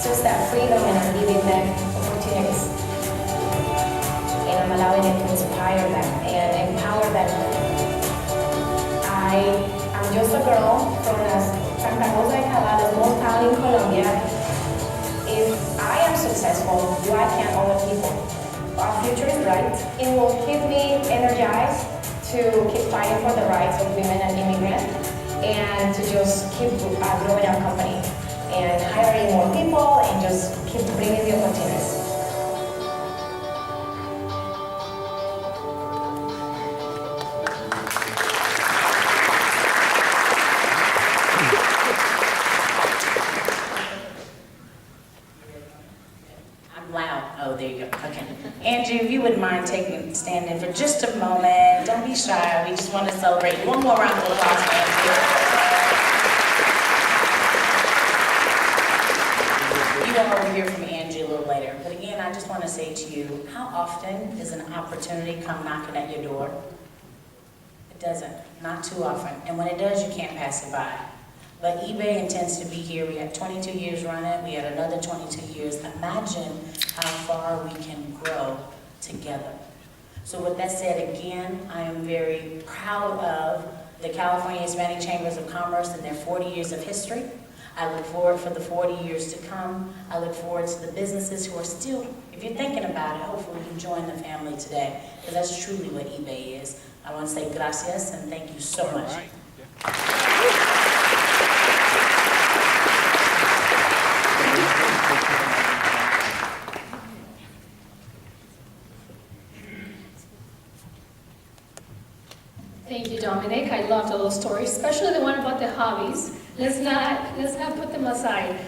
Just that freedom and I'm giving them opportunities. And I'm allowing them to inspire them and empower them. I'm just a girl from Santa Rosa de Cabal, a small town in Colombia. If I am successful, why can't other people? Our future is bright. It will keep me energized to keep fighting for the rights of women and immigrants, and to just keep growing our company and hiring more people and just keep bringing the opportunities. I'm loud. Oh, there you go. Okay. Angie, if you wouldn't mind standing for just a moment. Don't be shy. We just want to celebrate. One more round of applause for Angie. You all will hear from Angie a little later. But again, I just want to say to you, how often does an opportunity come knocking at your door? It doesn't. Not too often. And when it does, you can't pass it by. But eBay intends to be here. We have 22 years running. We had another 22 years. Imagine how far we can grow together. So with that said, again, I am very proud of the California Hispanic Chambers of Commerce and their 40 years of history. I look forward for the 40 years to come. I look forward to the businesses who are still, if you're thinking about it, hopefully you join the family today, because that's truly what eBay is. I want to say gracias and thank you so much. Thank you, Dominic. I loved all those stories, especially the one about the hobbies. Let's not put them aside.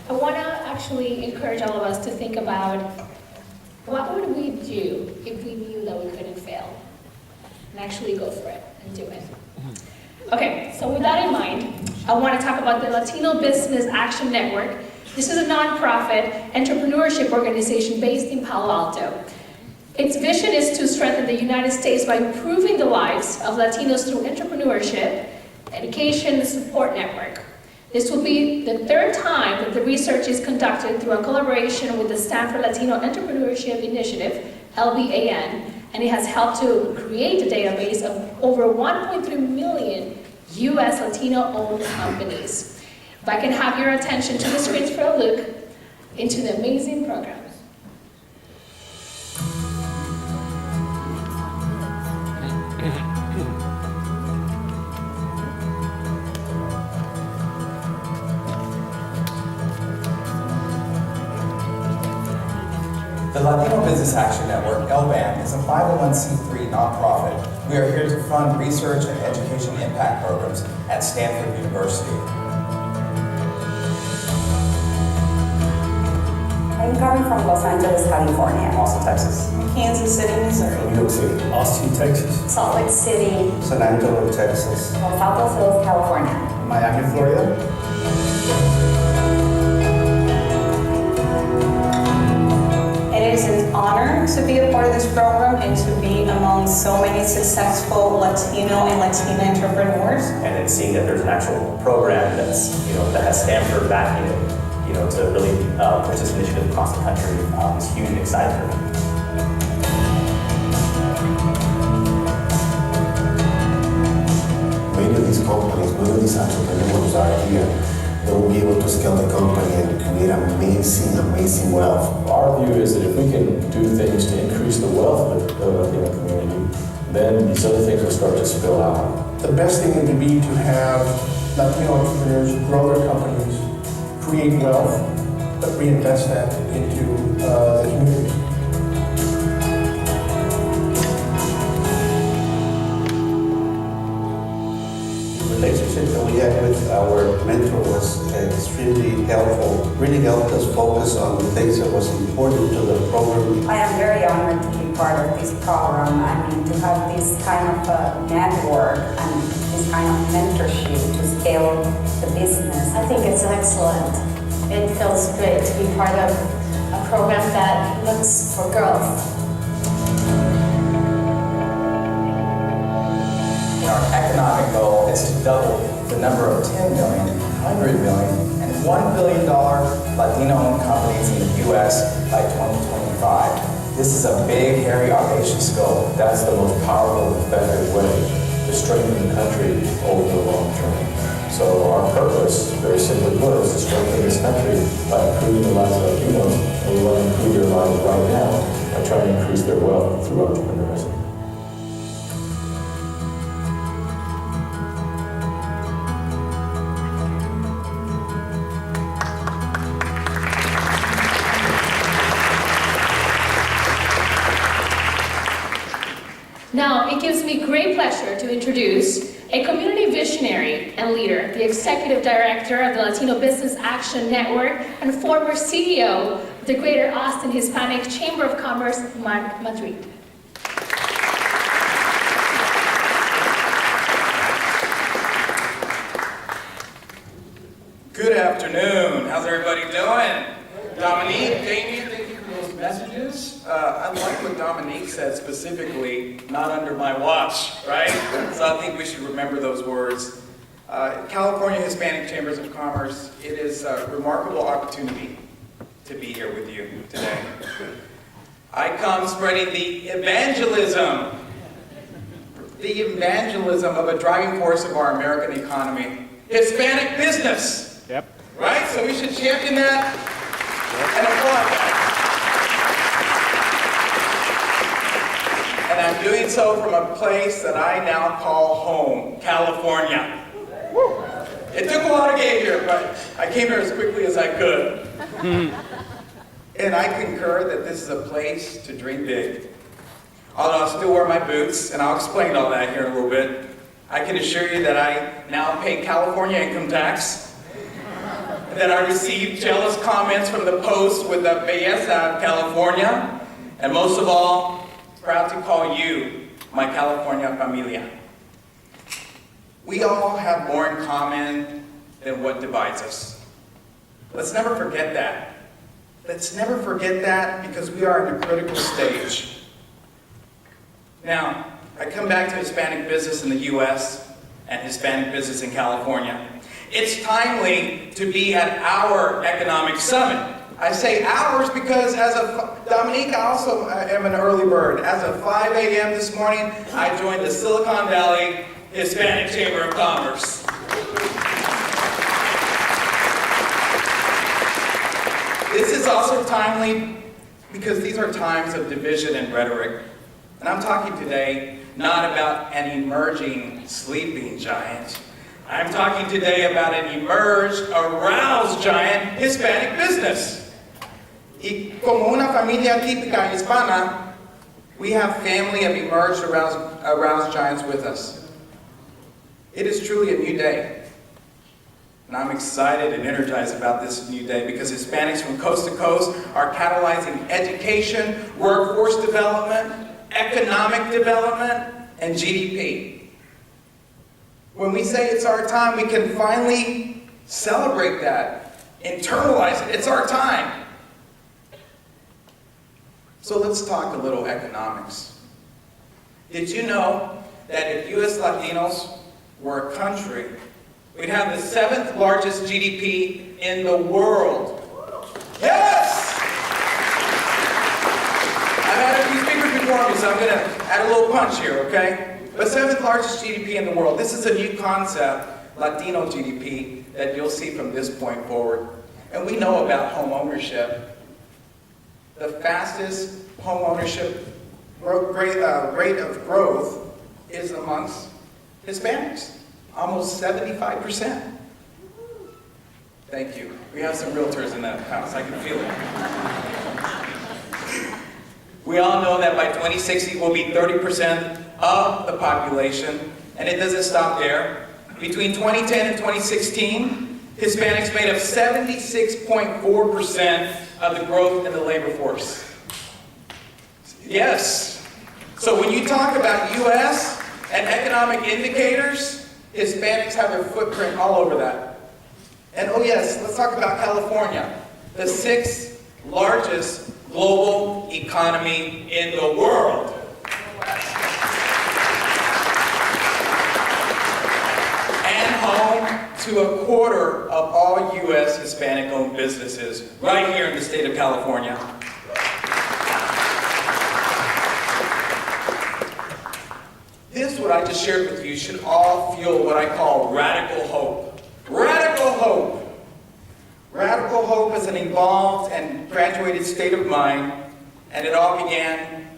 I want to actually encourage all of us to think about what would we do if we knew that we couldn't fail, and actually go for it and do it. Okay, so with that in mind, I want to talk about the Latino Business Action Network. This is a nonprofit entrepreneurship organization based in Palo Alto. Its vision is to strengthen the United States by improving the lives of Latinos through entrepreneurship, education, and support network. This will be the third time that the research is conducted through a collaboration with the Stanford Latino Entrepreneurship Initiative, LBAN, and it has helped to create a database of over 1.3 million U.S. Latino-owned companies. If I can have your attention to the screens for a look into the amazing program. The Latino Business Action Network, LBAN, is a 501c3 nonprofit. We are here to fund research and education impact programs at Stanford University. I I'm coming from Los Angeles, California. Austin, Texas. Kansas City, Missouri. New York City. Austin, Texas. Salt Lake City, San Antonio, Texas. Los Altos Hills, California. Miami, Florida. It is an honor to be a part of this program and to be among so many successful Latino and Latina entrepreneurs. And then seeing that there's an actual program that's, that has Stanford backing it, to really push this initiative across the country is huge and exciting for me. Many of these companies, many of these entrepreneurs are here. They will be able to scale the company and create amazing wealth. Our view is that if we can do things to increase the wealth of the Latino community, then these other things will start to spill out. The best thing would be to have Latino entrepreneurs grow their companies, create wealth, but reinvest that into the community. The relationship that we had with our mentor was extremely helpful. Really helped us focus on the things that was important to the program. I am very honored to be part of this program. I mean, to have this kind of network and this kind of mentorship to scale the business. I think it's excellent. It feels great to be part of a program that looks for growth. Our economic goal is to double the number of 10 million, 100 million, and $1 billion Latino-owned companies in the U.S. by 2025. This is a big, hairy, audacious goal. That's the most powerful and effective way to strengthen the country over the long term. So our purpose, very simply put, is to strengthen this country by improving the lives of Latinos, and we want to improve their lives right now by trying to increase their wealth through entrepreneurship. Now, it gives me great pleasure to introduce a community visionary and leader, the Executive Director of the Latino Business Action Network and former CEO of the Greater Austin Hispanic Chamber of Commerce, Mark Madrid. Good afternoon. How's everybody doing? Dominique, Damien, thank you for those messages. I like what Dominique said specifically, not under my watch, right? So I think we should remember those words. California Hispanic Chambers of Commerce, it is a remarkable opportunity to be here with you today. I come spreading the evangelism of a driving force of our American economy, Hispanic business. Yep. Right? So we should champion that and applaud that. And I'm doing so from a place that I now call home, California. It took a while to get here, but I came here as quickly as I could. And I concur that this is a place to dream big. Although I'll still wear my boots, and I'll explain all that here in a little bit. I can assure you that I now pay California income tax, that I received jealous comments from the Post with the Belleza of California, and most of all, proud to call you my California familia. We all have more in common than what divides us. Let's never forget that. Let's never forget that, because we are in a critical stage. Now, I come back to Hispanic business in the U.S. and Hispanic business in California. It's timely to be at our economic summit. I say ours because Dominique, I also am an early bird. As of 5 a.m. this morning, I joined the Silicon Valley Hispanic Chamber of Commerce. This is also timely because these are times of division and rhetoric. And I'm talking today not about an emerging sleeping giant. I'm talking today about an emerged, aroused giant, Hispanic business. Y como una familia típica hispana, we have family of emerged, aroused giants with us. It is truly a new day. And I'm excited and energized about this new day because Hispanics from coast to coast are catalyzing education, workforce development, economic development, and GDP. When we say it's our time, we can finally celebrate that, internalize it. It's our time. So let's talk a little economics. Did you know that if U.S. Latinos were a country, we'd have the 7th largest GDP in the world? Yes! I've had a few speakers before me, so I'm going to add a little punch here, okay? But 7th largest GDP in the world. This is a new concept, Latino GDP, that you'll see from this point forward. And we know about home ownership. The fastest home ownership rate of growth is amongst Hispanics, almost 75%. Thank you. We have some realtors in that house, I can feel it. We all know that by 2060 we'll be 30% of the population, and it doesn't stop there. Between 2010 and 2016, Hispanics made up 76.4% of the growth in the labor force. Yes. So when you talk about U.S. and economic indicators, Hispanics have their footprint all over that. And oh yes, let's talk about California, the 6th largest global economy in the world. And home to a quarter of all U.S. Hispanic-owned businesses right here in the state of California. This, what I just shared with you, should all fuel what I call radical hope. Radical hope. Radical hope is an evolved and graduated state of mind, and it all began,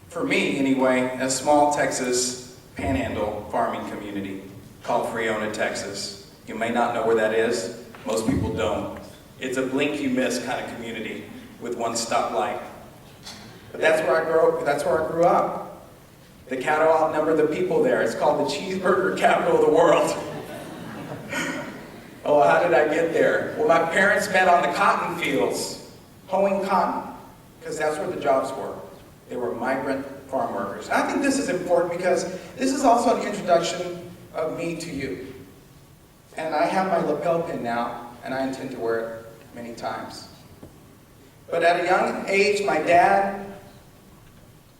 for me anyway, a small Texas panhandle farming community called Friona, Texas. You may not know where that is. Most people don't. It's a blink you miss kind of community with one stoplight. But that's where I grew up. The cattle outnumber the people there. It's called the cheeseburger capital of the world. Oh, how did I get there? Well, my parents met on the cotton fields, hoeing cotton, because that's where the jobs were. They were migrant farm workers. And I think this is important because this is also an introduction of me to you. And I have my lapel pin now, and I intend to wear it many times. But at a young age, my dad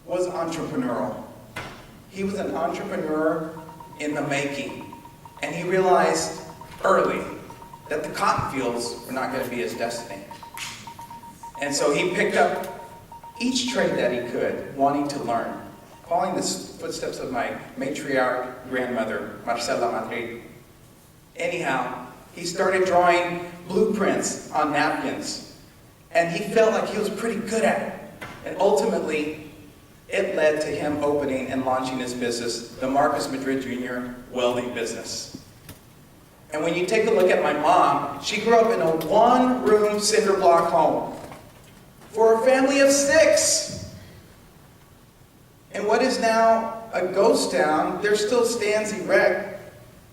was entrepreneurial. He was an entrepreneur in the making. And he realized early that the cotton fields were not going to be his destiny. And so he picked up each trade that he could, wanting to learn, following the footsteps of my matriarch grandmother, Marcela Madrid. Anyhow, he started drawing blueprints on napkins, and he felt like he was pretty good at it. And ultimately, it led to him opening and launching his business, the Marcus Madrid Jr. welding business. And when you take a look at my mom, she grew up in a one-room cinder block home for a family of 6. And what is now a ghost town, there still stands erect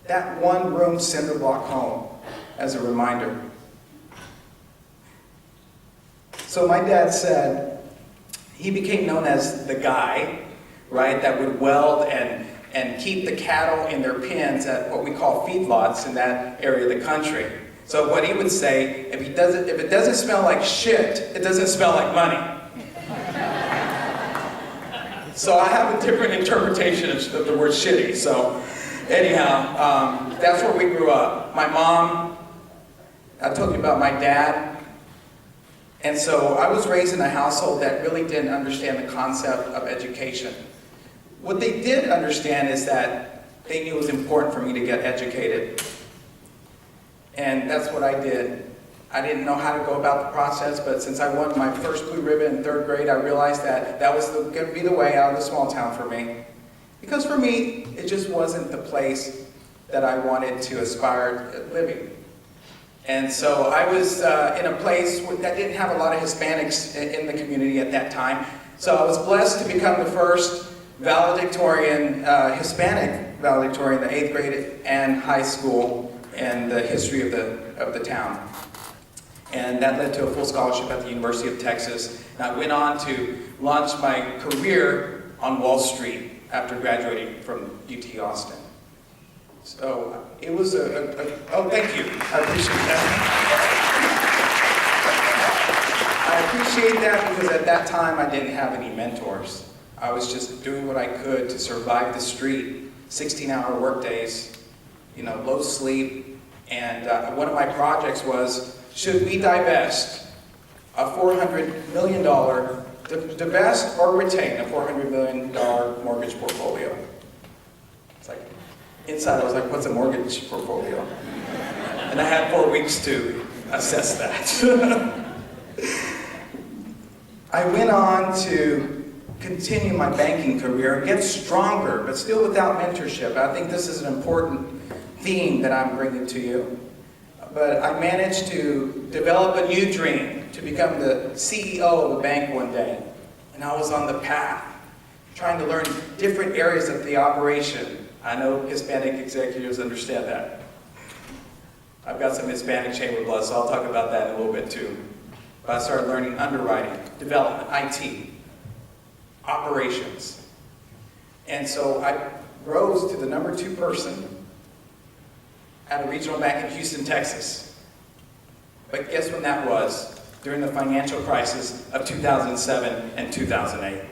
that one-room cinder block home as a reminder. So my dad said, he became known as the guy, right, that would weld and keep the cattle in their pens at what we call feedlots in that area of the country. So what he would say, if it doesn't smell like shit, it doesn't smell like money. So I have a different interpretation of the word shitty. So anyhow, that's where we grew up. My mom, I told you about my dad. And so I was raised in a household that really didn't understand the concept of education. What they did understand is that they knew it was important for me to get educated. And that's what I did. I didn't know how to go about the process, but since I won my first blue ribbon in 3rd grade, I realized that that was going to be the way out of the small town for me. Because for me, it just wasn't the place that I wanted to aspire to living. And so I was in a place that didn't have a lot of Hispanics in the community at that time. So I was blessed to become the first valedictorian, Hispanic valedictorian in the 8th grade and high school and the history of the town. And that led to a full scholarship at the University of Texas. And I went on to launch my career on Wall Street after graduating from UT Austin. So it was oh, thank you. I appreciate that. I appreciate that because at that time I didn't have any mentors. I was just doing what I could to survive the street, 16-hour workdays, low sleep. And one of my projects was, should we divest a $400 million, divest or retain a $400 million mortgage portfolio? It's like, inside I was like, what's a mortgage portfolio? And I had 4 weeks to assess that. I went on to continue my banking career, get stronger, but still without mentorship. I think this is an important theme that I'm bringing to you. But I managed to develop a new dream to become the CEO of a bank one day. And I was on the path, trying to learn different areas of the operation. I know Hispanic executives understand that. I've got some Hispanic chamber blood, so I'll talk about that in a little bit too. But I started learning underwriting, development, IT, operations. And so I rose to the number 2 person at a regional bank in Houston, Texas. But guess when that was? During the financial crisis of 2007 and 2008.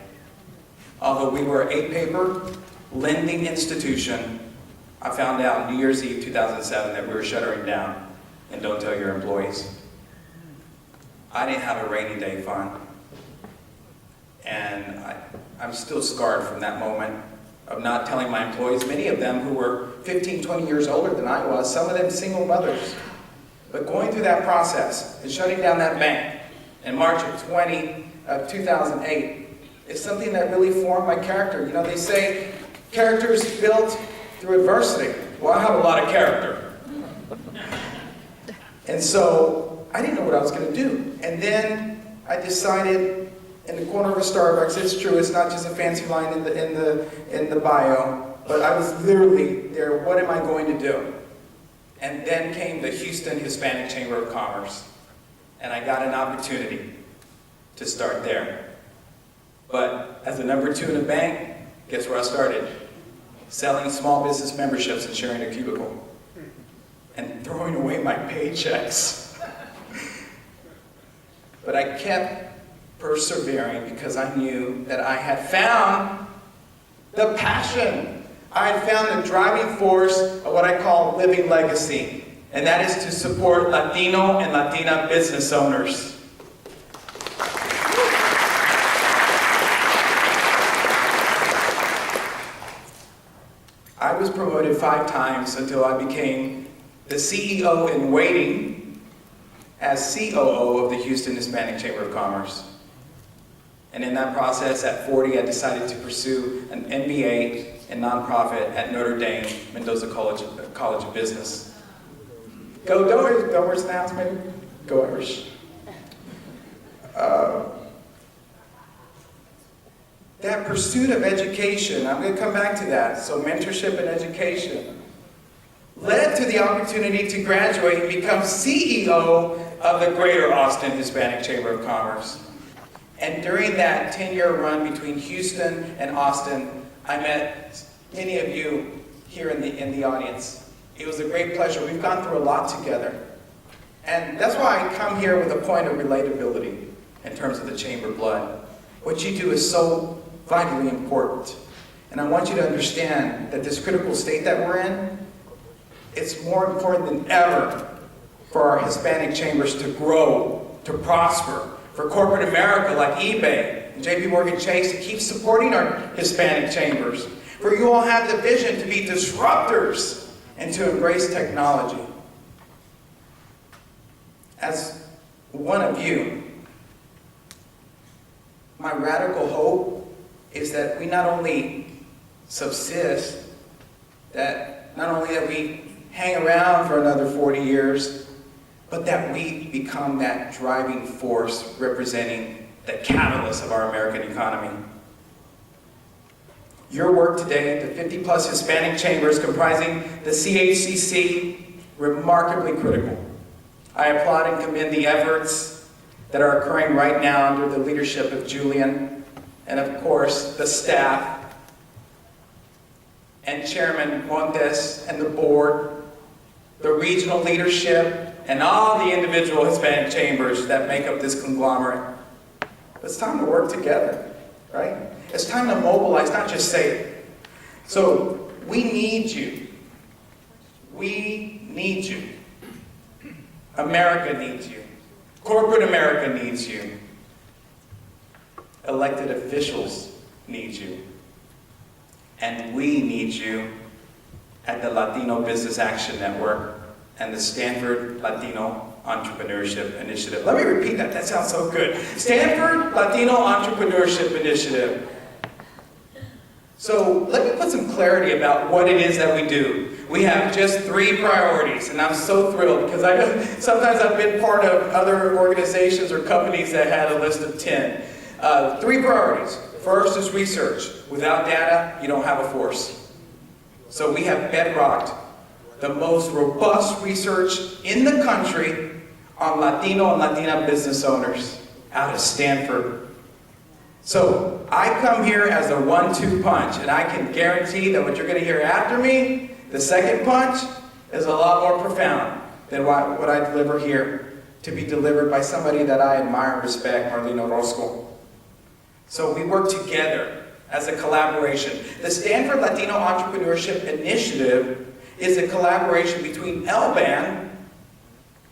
Although we were a paper lending institution, I found out New Year's Eve 2007 that we were shuttering down. And don't tell your employees. I didn't have a rainy day fund. And I'm still scarred from that moment of not telling my employees, many of them who were 15, 20 years older than I was, some of them single mothers. But going through that process and shutting down that bank in March of 2008 is something that really formed my character. They say character is built through adversity. Well, I have a lot of character. And so I didn't know what I was going to do. And then I decided in the corner of a Starbucks, it's true, it's not just a fancy line in the bio, but I was literally there, what am I going to do? And then came the Houston Hispanic Chamber of Commerce, and I got an opportunity to start there. But as the number 2 in a bank, guess where I started? Selling small business memberships and sharing a cubicle. And throwing away my paychecks. But I kept persevering because I knew that I had found the passion. I had found the driving force of what I call living legacy, and that is to support Latino and Latina business owners. I was promoted 5 times until I became the CEO in waiting as COO of the Houston Hispanic Chamber of Commerce. And in that process, at 40, I decided to pursue an MBA in nonprofit at Notre Dame, Mendoza College of Business. Go Doers! Doers announcement. Go Irish. That pursuit of education, I'm going to come back to that, so mentorship and education, led to the opportunity to graduate and become CEO of the Greater Austin Hispanic Chamber of Commerce. And during that 10-year run between Houston and Austin, I met many of you here in the audience. It was a great pleasure. We've gone through a lot together. And that's why I come here with a point of relatability in terms of the chamber blood. What you do is so vitally important. And I want you to understand that this critical state that we're in, it's more important than ever for our Hispanic chambers to grow, to prosper, for corporate America like eBay and JP Morgan Chase to keep supporting our Hispanic chambers, for you all have the vision to be disruptors and to embrace technology. As one of you, my radical hope is that we not only subsist, that not only that we hang around for another 40 years, but that we become that driving force representing the catalyst of our American economy. Your work today, the 50+ Hispanic chambers comprising the CHCC, remarkably critical. I applaud and commend the efforts that are occurring right now under the leadership of Julian, and of course, the staff, and Chairman Montes, and the board, the regional leadership, and all the individual Hispanic chambers that make up this conglomerate. It's time to work together, right? It's time to mobilize, not just say it. So, we need you. We need you. America needs you. Corporate America needs you. Elected officials need you. And we need you at the Latino Business Action Network and the Stanford Latino Entrepreneurship Initiative. Let me repeat that, that sounds so good. Stanford Latino Entrepreneurship Initiative. So let me put some clarity about what it is that we do. We have just 3 priorities, and I'm so thrilled because I know sometimes I've been part of other organizations or companies that had a list of 10. 3 priorities. First is research. Without data, you don't have a force. So we have bedrocked the most robust research in the country on Latino and Latina business owners out of Stanford. So I come here as a 1-2 punch, and I can guarantee that what you're going to hear after me, the second punch, is a lot more profound than what I deliver here, to be delivered by somebody that I admire and respect, Marlene Orozco. So we work together as a collaboration. The Stanford Latino Entrepreneurship Initiative is a collaboration between LBAN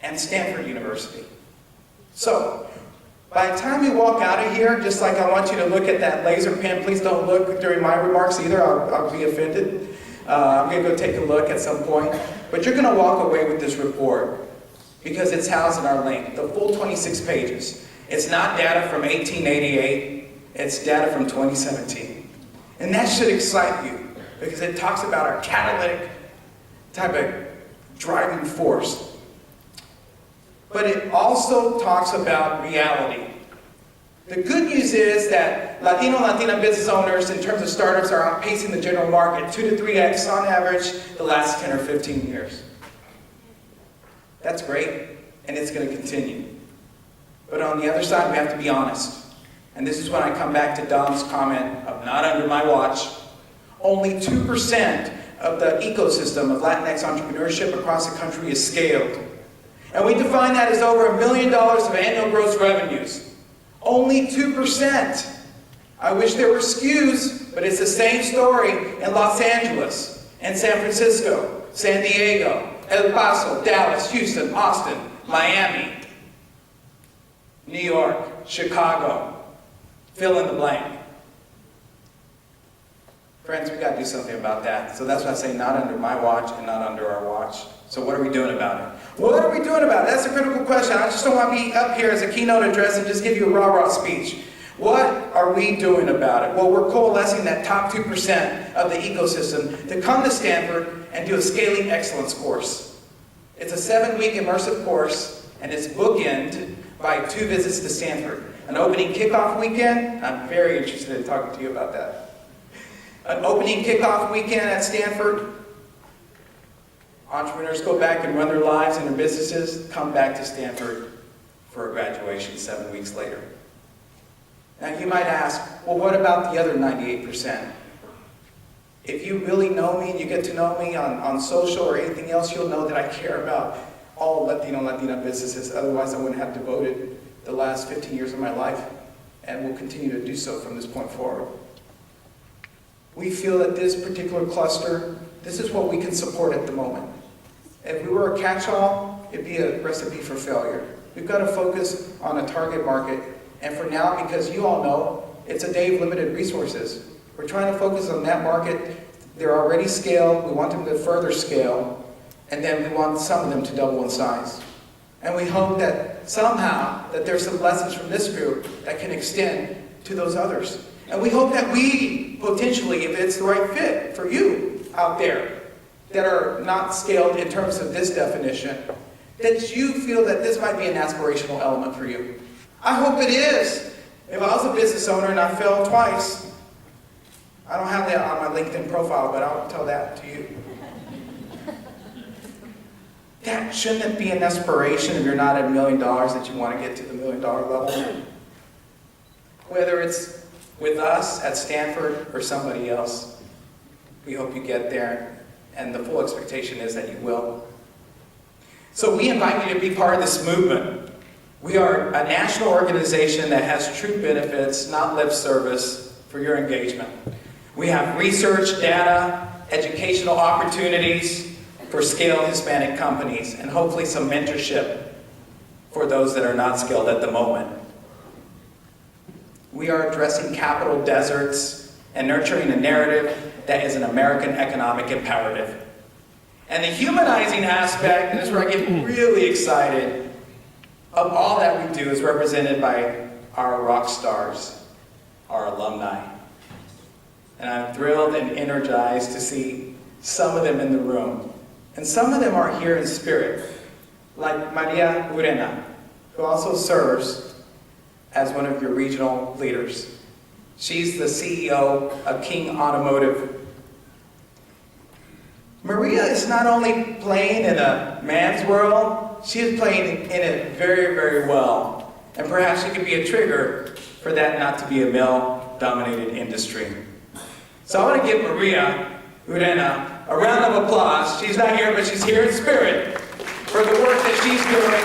and Stanford University. So, by the time you walk out of here, just like I want you to look at that laser pen, please don't look during my remarks either, I'll be offended. I'm going to go take a look at some point. But you're going to walk away with this report because it's housed in our link, the full 26 pages. It's not data from 1888, it's data from 2017. And that should excite you because it talks about our catalytic type of driving force. But it also talks about reality. The good news is that Latino and Latina business owners in terms of startups are outpacing the general market 2 to 3x on average the last 10 or 15 years. That's great, and it's going to continue. But on the other side, we have to be honest. And this is when I come back to Dom's comment of not under my watch. Only 2% of the ecosystem of Latinx entrepreneurship across the country is scaled. And we define that as over $1 million of annual gross revenues. Only 2%. I wish there were SKUs, but it's the same story in Los Angeles, and San Francisco, San Diego, El Paso, Dallas, Houston, Austin, Miami, New York, Chicago, fill in the blank. Friends, we got to do something about that. So that's why I say not under my watch and not under our watch. So what are we doing about it? What are we doing about it? That's a critical question. I just don't want to be up here as a keynote address and just give you a rah-rah speech. What are we doing about it? Well, we're coalescing that top 2% of the ecosystem to come to Stanford and do a scaling excellence course. It's a 7-week immersive course, and it's bookended by 2 visits to Stanford. An opening kickoff weekend. I'm very interested in talking to you about that. An opening kickoff weekend at Stanford. Entrepreneurs go back and run their lives and their businesses, come back to Stanford for a graduation 7 weeks later. Now you might ask, well, what about the other 98%? If you really know me and you get to know me on social or anything else, you'll know that I care about all Latino and Latina businesses. Otherwise, I wouldn't have devoted the last 15 years of my life, and will continue to do so from this point forward. We feel that this particular cluster, this is what we can support at the moment. If we were a catch-all, it'd be a recipe for failure. We've got to focus on a target market. And for now, because you all know, it's a day of limited resources. We're trying to focus on that market. They're already scaled. We want them to further scale. And then we want some of them to double in size. And we hope that somehow that there's some lessons from this group that can extend to those others. And we hope that we, potentially, if it's the right fit for you out there, that are not scaled in terms of this definition, that you feel that this might be an aspirational element for you. I hope it is. If I was a business owner and I failed twice, I don't have that on my LinkedIn profile, but I'll tell that to you. that shouldn't it be an aspiration if you're not at $1 million that you want to get to the $1 million level? Whether it's with us at Stanford or somebody else, we hope you get there, and the full expectation is that you will. So we invite you to be part of this movement. We are a national organization that has true benefits, not lip service, for your engagement. We have research, data, educational opportunities for scaled Hispanic companies, and hopefully some mentorship for those that are not scaled at the moment. We are addressing capital deserts and nurturing a narrative that is an American economic imperative. And the humanizing aspect, and this is where I get really excited, of all that we do is represented by our rock stars, our alumni. And I'm thrilled and energized to see some of them in the room. And some of them are here in spirit, like Maria Urena, who also serves as one of your regional leaders. She's the CEO of King Automotive. Maria is not only playing in a man's world, she is playing in it very, very well. And perhaps she could be a trigger for that not to be a male-dominated industry. So I want to give Maria Urena a round of applause. She's not here, but she's here in spirit for the work that she's doing.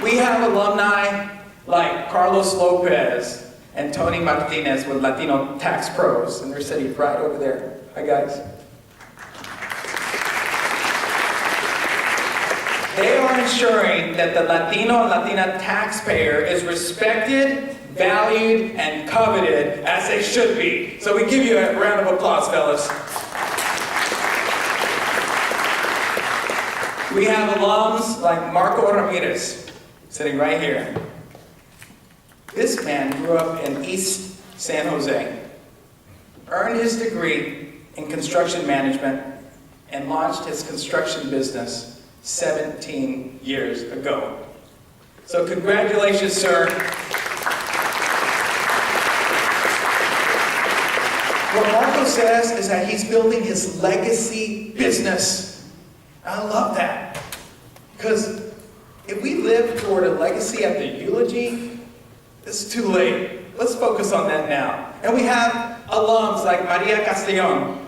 We have alumni like Carlos Lopez and Tony Martinez with Latino Tax Pros, and they're sitting right over there. Hi, guys. They are ensuring that the Latino and Latina taxpayer is respected, valued, and coveted as they should be. So we give you a round of applause, fellas. We have alums like Marco Ramirez, sitting right here. This man grew up in East San Jose, earned his degree in construction management, and launched his construction business 17 years ago. So congratulations, sir. What Marco says is that he's building his legacy business. I love that. Because if we live toward a legacy at the eulogy, it's too late. Let's focus on that now. And we have alums like Maria Castellon,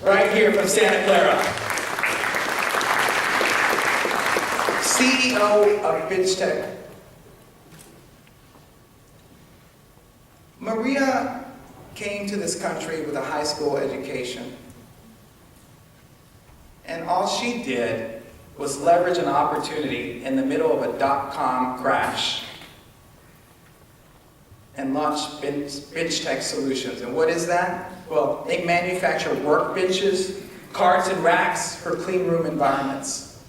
right here from Santa Clara. CEO of BitchTech. Maria came to this country with a high school education. And all she did was leverage an opportunity in the middle of a dot-com crash and launched BitchTech Solutions. And what is that? Well, they manufacture workbenches, carts, and racks for clean room environments.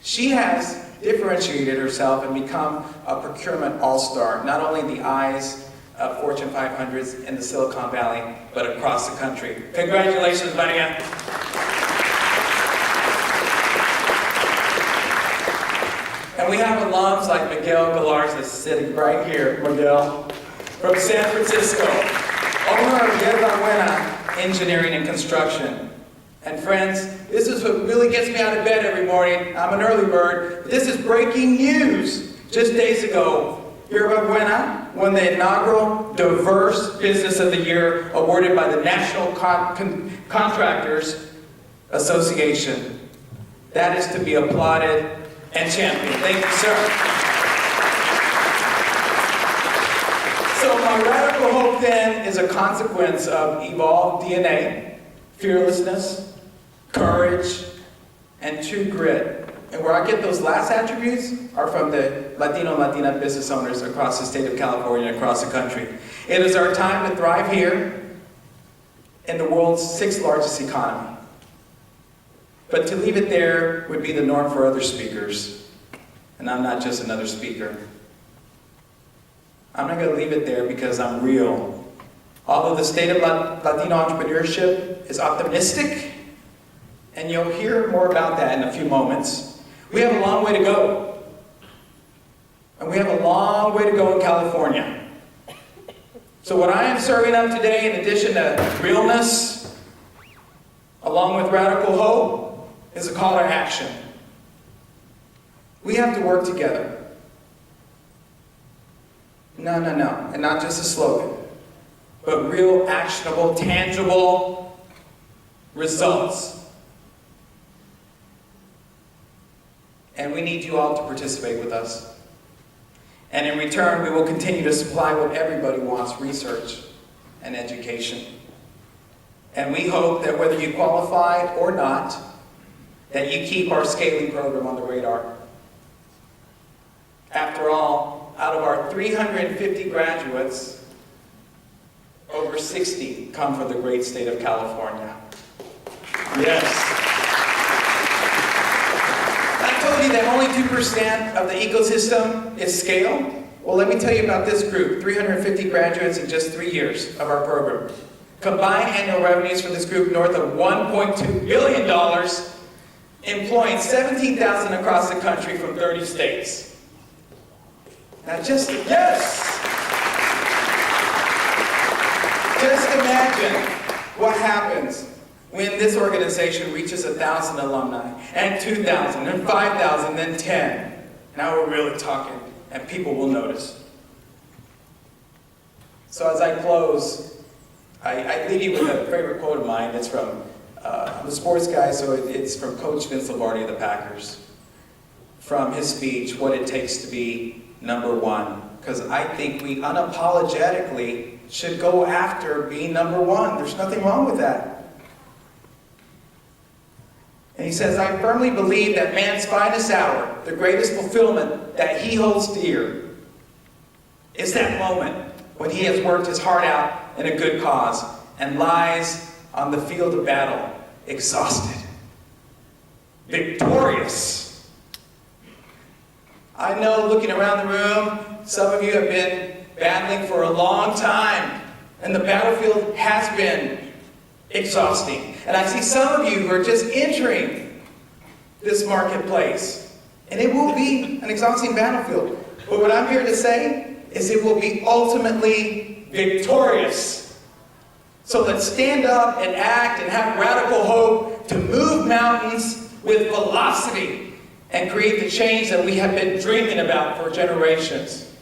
She has differentiated herself and become a procurement all-star, not only in the eyes of Fortune 500s in the Silicon Valley, but across the country. Congratulations, Maria. And we have alums like Miguel Galarza sitting right here, Miguel, from San Francisco, owner of Yerba Buena Engineering and Construction. And friends, this is what really gets me out of bed every morning. I'm an early bird. This is breaking news. Just days ago, Yerba Buena won the inaugural Diverse Business of the Year awarded by the National Contractors Association. That is to be applauded and championed. Thank you, sir. So my radical hope then is a consequence of evolved DNA, fearlessness, courage, and true grit. And where I get those last attributes are from the Latino and Latina business owners across the state of California and across the country. It is our time to thrive here in the world's 6th largest economy. But to leave it there would be the norm for other speakers. And I'm not just another speaker. I'm not going to leave it there because I'm real. Although the state of Latino entrepreneurship is optimistic, and you'll hear more about that in a few moments, we have a long way to go. And we have a long way to go in California. So what I am serving up today, in addition to realness, along with radical hope, is a call to action. We have to work together. No, and not just a slogan, but real, actionable, tangible results. And we need you all to participate with us. And in return, we will continue to supply what everybody wants, research and education. And we hope that whether you qualify or not, that you keep our scaling program on the radar. After all, out of our 350 graduates, over 60 come from the great state of California. Yes. I told you that only 2% of the ecosystem is scale. Well, let me tell you about this group, 350 graduates in just 3 years of our program. Combined annual revenues for this group north of $1.2 billion, employing 17,000 across the country from 30 states. Now just imagine what happens when this organization reaches 1,000 alumni, and 2,000, and 5,000, then 10. Now we're really talking, and people will notice. So as I close, I leave you with a favorite quote of mine. It's from, I'm a sports guy, so it's from Coach Vince Lombardi of the Packers. From his speech, What It Takes to Be Number One. Because I think we unapologetically should go after being number one. There's nothing wrong with that. And he says, I firmly believe that man's finest hour, the greatest fulfillment that he holds dear, is that moment when he has worked his heart out in a good cause and lies on the field of battle, exhausted, victorious. I know, looking around the room, some of you have been battling for a long time, and the battlefield has been exhausting. And I see some of you who are just entering this marketplace, and it will be an exhausting battlefield. But what I'm here to say is it will be ultimately victorious. So let's stand up and act and have radical hope to move mountains with velocity and create the change that we have been dreaming about for generations.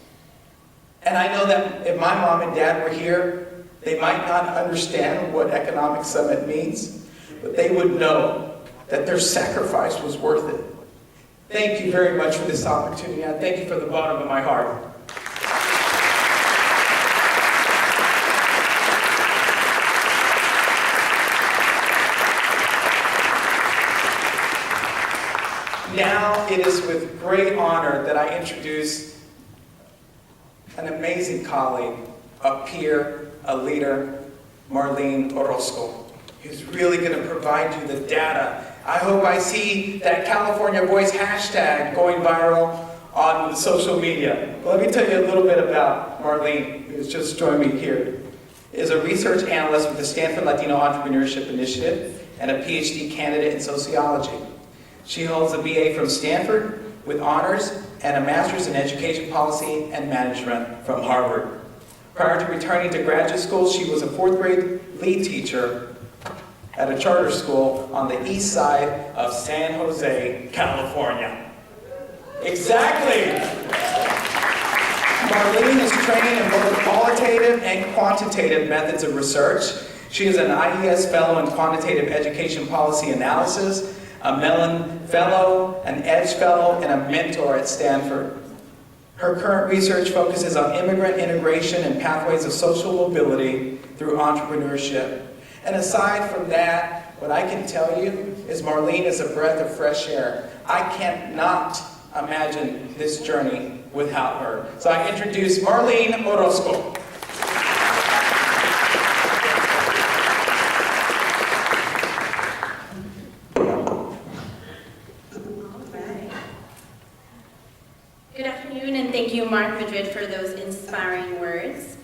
And I know that if my mom and dad were here, they might not understand what Economic Summit means, but they would know that their sacrifice was worth it. Thank you very much for this opportunity. I thank you from the bottom of my heart. Now it is with great honor that I introduce an amazing colleague, a peer, a leader, Marlene Orozco, who's really going to provide you the data. I hope I see that California Voice hashtag going viral on social media. Let me tell you a little bit about Marlene, who's just joined me here. Is a research analyst with the Stanford Latino Entrepreneurship Initiative and a PhD candidate in sociology. She holds a BA from Stanford with honors and a master's in education policy and management from Harvard. Prior to returning to graduate school, she was a 4th grade lead teacher at a charter school on the east side of San Jose, California. Exactly! Marlene is trained in both qualitative and quantitative methods of research. She is an IES Fellow in Quantitative Education Policy Analysis, a Mellon Fellow, an Edge Fellow, and a mentor at Stanford. Her current research focuses on immigrant integration and pathways of social mobility through entrepreneurship. And aside from that, what I can tell you is Marlene is a breath of fresh air. I cannot imagine this journey without her. So I introduce Marlene Orozco. Good afternoon, and thank you, Mark Madrid, for those inspiring words.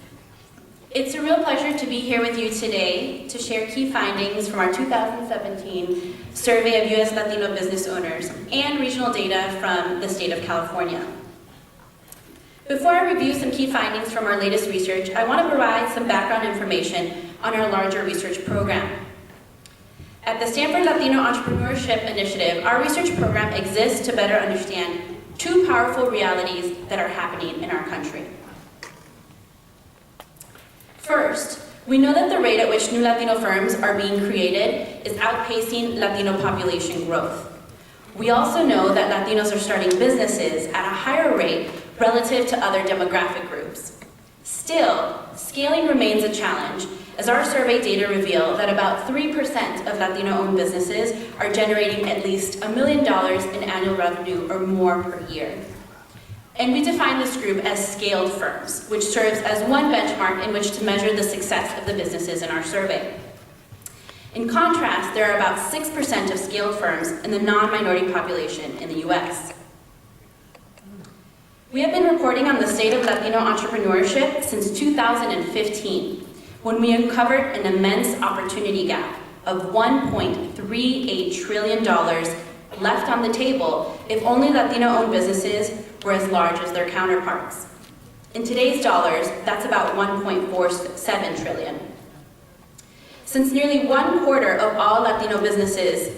It's a real pleasure to be here with you today to share key findings from our 2017 survey of U.S. Latino business owners and regional data from the state of California. Before I review some key findings from our latest research, I want to provide some background information on our larger research program. At the Stanford Latino Entrepreneurship Initiative, our research program exists to better understand two powerful realities that are happening in our country. First, we know that the rate at which new Latino firms are being created is outpacing Latino population growth. We also know that Latinos are starting businesses at a higher rate relative to other demographic groups. Still, scaling remains a challenge, as our survey data reveal that about 3% of Latino-owned businesses are generating at least $1 million in annual revenue or more per year. And we define this group as scaled firms, which serves as one benchmark in which to measure the success of the businesses in our survey. In contrast, there are about 6% of scaled firms in the non-minority population in the US. We have been reporting on the state of Latino entrepreneurship since 2015, when we uncovered an immense opportunity gap of $1.38 trillion left on the table if only Latino-owned businesses were as large as their counterparts. In today's dollars, that's about $1.47 trillion. Since nearly 1/4 of all Latino businesses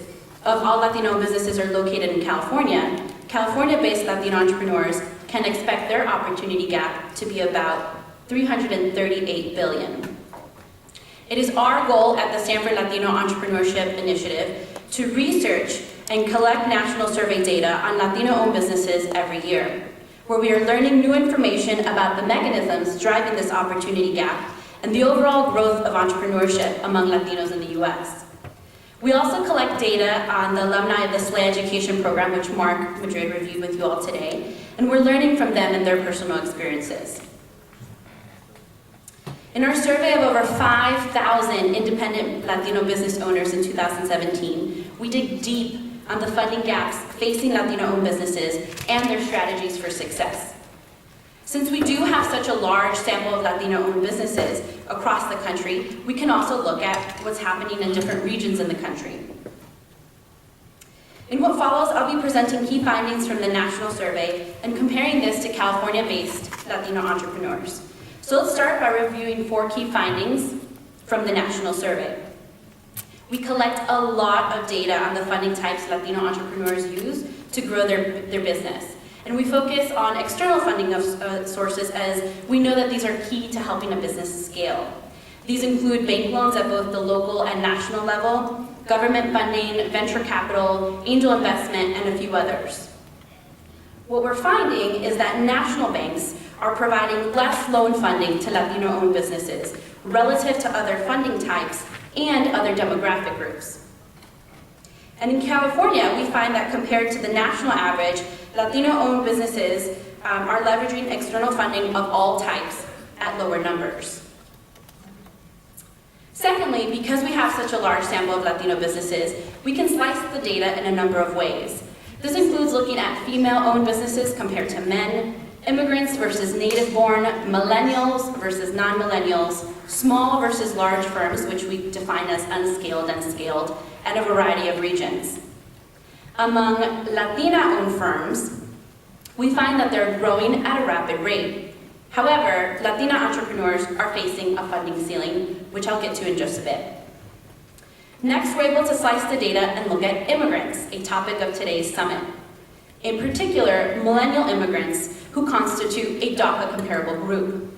are located in California, California-based Latino entrepreneurs can expect their opportunity gap to be about $338 billion. It is our goal at the Stanford Latino Entrepreneurship Initiative to research and collect national survey data on Latino-owned businesses every year, where we are learning new information about the mechanisms driving this opportunity gap and the overall growth of entrepreneurship among Latinos in the US. We also collect data on the alumni of the SLAY education program, which Mark Madrid reviewed with you all today, and we're learning from them and their personal experiences. In our survey of over 5,000 independent Latino business owners in 2017, we dig deep on the funding gaps facing Latino-owned businesses and their strategies for success. Since we do have such a large sample of Latino-owned businesses across the country, we can also look at what's happening in different regions in the country. In what follows, I'll be presenting key findings from the national survey and comparing this to California-based Latino entrepreneurs. So let's start by reviewing 4 key findings from the national survey. We collect a lot of data on the funding types Latino entrepreneurs use to grow their business. And we focus on external funding sources, as we know that these are key to helping a business scale. These include bank loans at both the local and national level, government funding, venture capital, angel investment, and a few others. What we're finding is that national banks are providing less loan funding to Latino-owned businesses relative to other funding types and other demographic groups. And in California, we find that compared to the national average, Latino-owned businesses are leveraging external funding of all types at lower numbers. Secondly, because we have such a large sample of Latino businesses, we can slice the data in a number of ways. This includes looking at female-owned businesses compared to men, immigrants versus native-born, millennials versus non-millennials, small versus large firms, which we define as unscaled and scaled, and a variety of regions. Among Latina-owned firms, we find that they're growing at a rapid rate. However, Latina entrepreneurs are facing a funding ceiling, which I'll get to in just a bit. Next, we're able to slice the data and look at immigrants, a topic of today's summit. In particular, millennial immigrants, who constitute a DACA comparable group.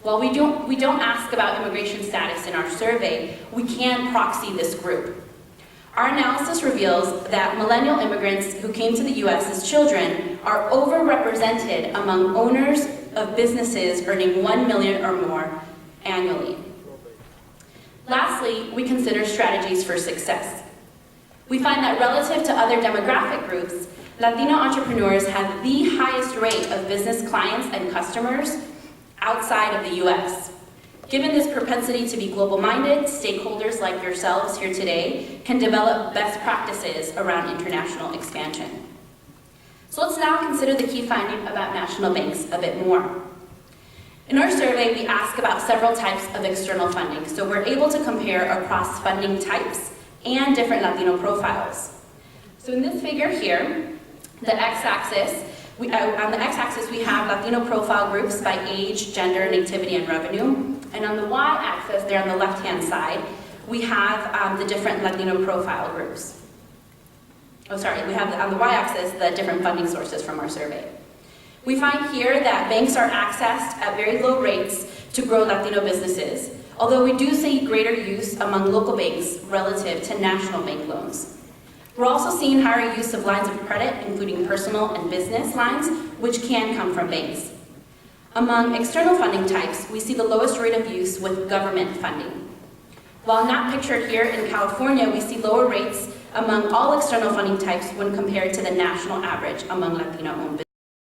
While we don't ask about immigration status in our survey, we can proxy this group. Our analysis reveals that millennial immigrants who came to the US as children are overrepresented among owners of businesses earning $1 million or more annually. Lastly, we consider strategies for success. We find that relative to other demographic groups, Latino entrepreneurs have the highest rate of business clients and customers outside of the US. Given this propensity to be global-minded, stakeholders like yourselves here today can develop best practices around international expansion. So let's now consider the key finding about national banks a bit more. In our survey, we ask about several types of external funding, so we're able to compare across funding types and different Latino profiles. So in this figure here, the x-axis, on the x-axis we have Latino profile groups by age, gender, nativity, and revenue. And on the y-axis, there on the left-hand side, we have the different Latino profile groups. Oh, sorry, we have on the y-axis the different funding sources from our survey. We find here that banks are accessed at very low rates to grow Latino businesses, although we do see greater use among local banks relative to national bank loans. We're also seeing higher use of lines of credit, including personal and business lines, which can come from banks. Among external funding types, we see the lowest rate of use with government funding. While not pictured here in California, we see lower rates among all external funding types when compared to the national average among Latino-owned businesses.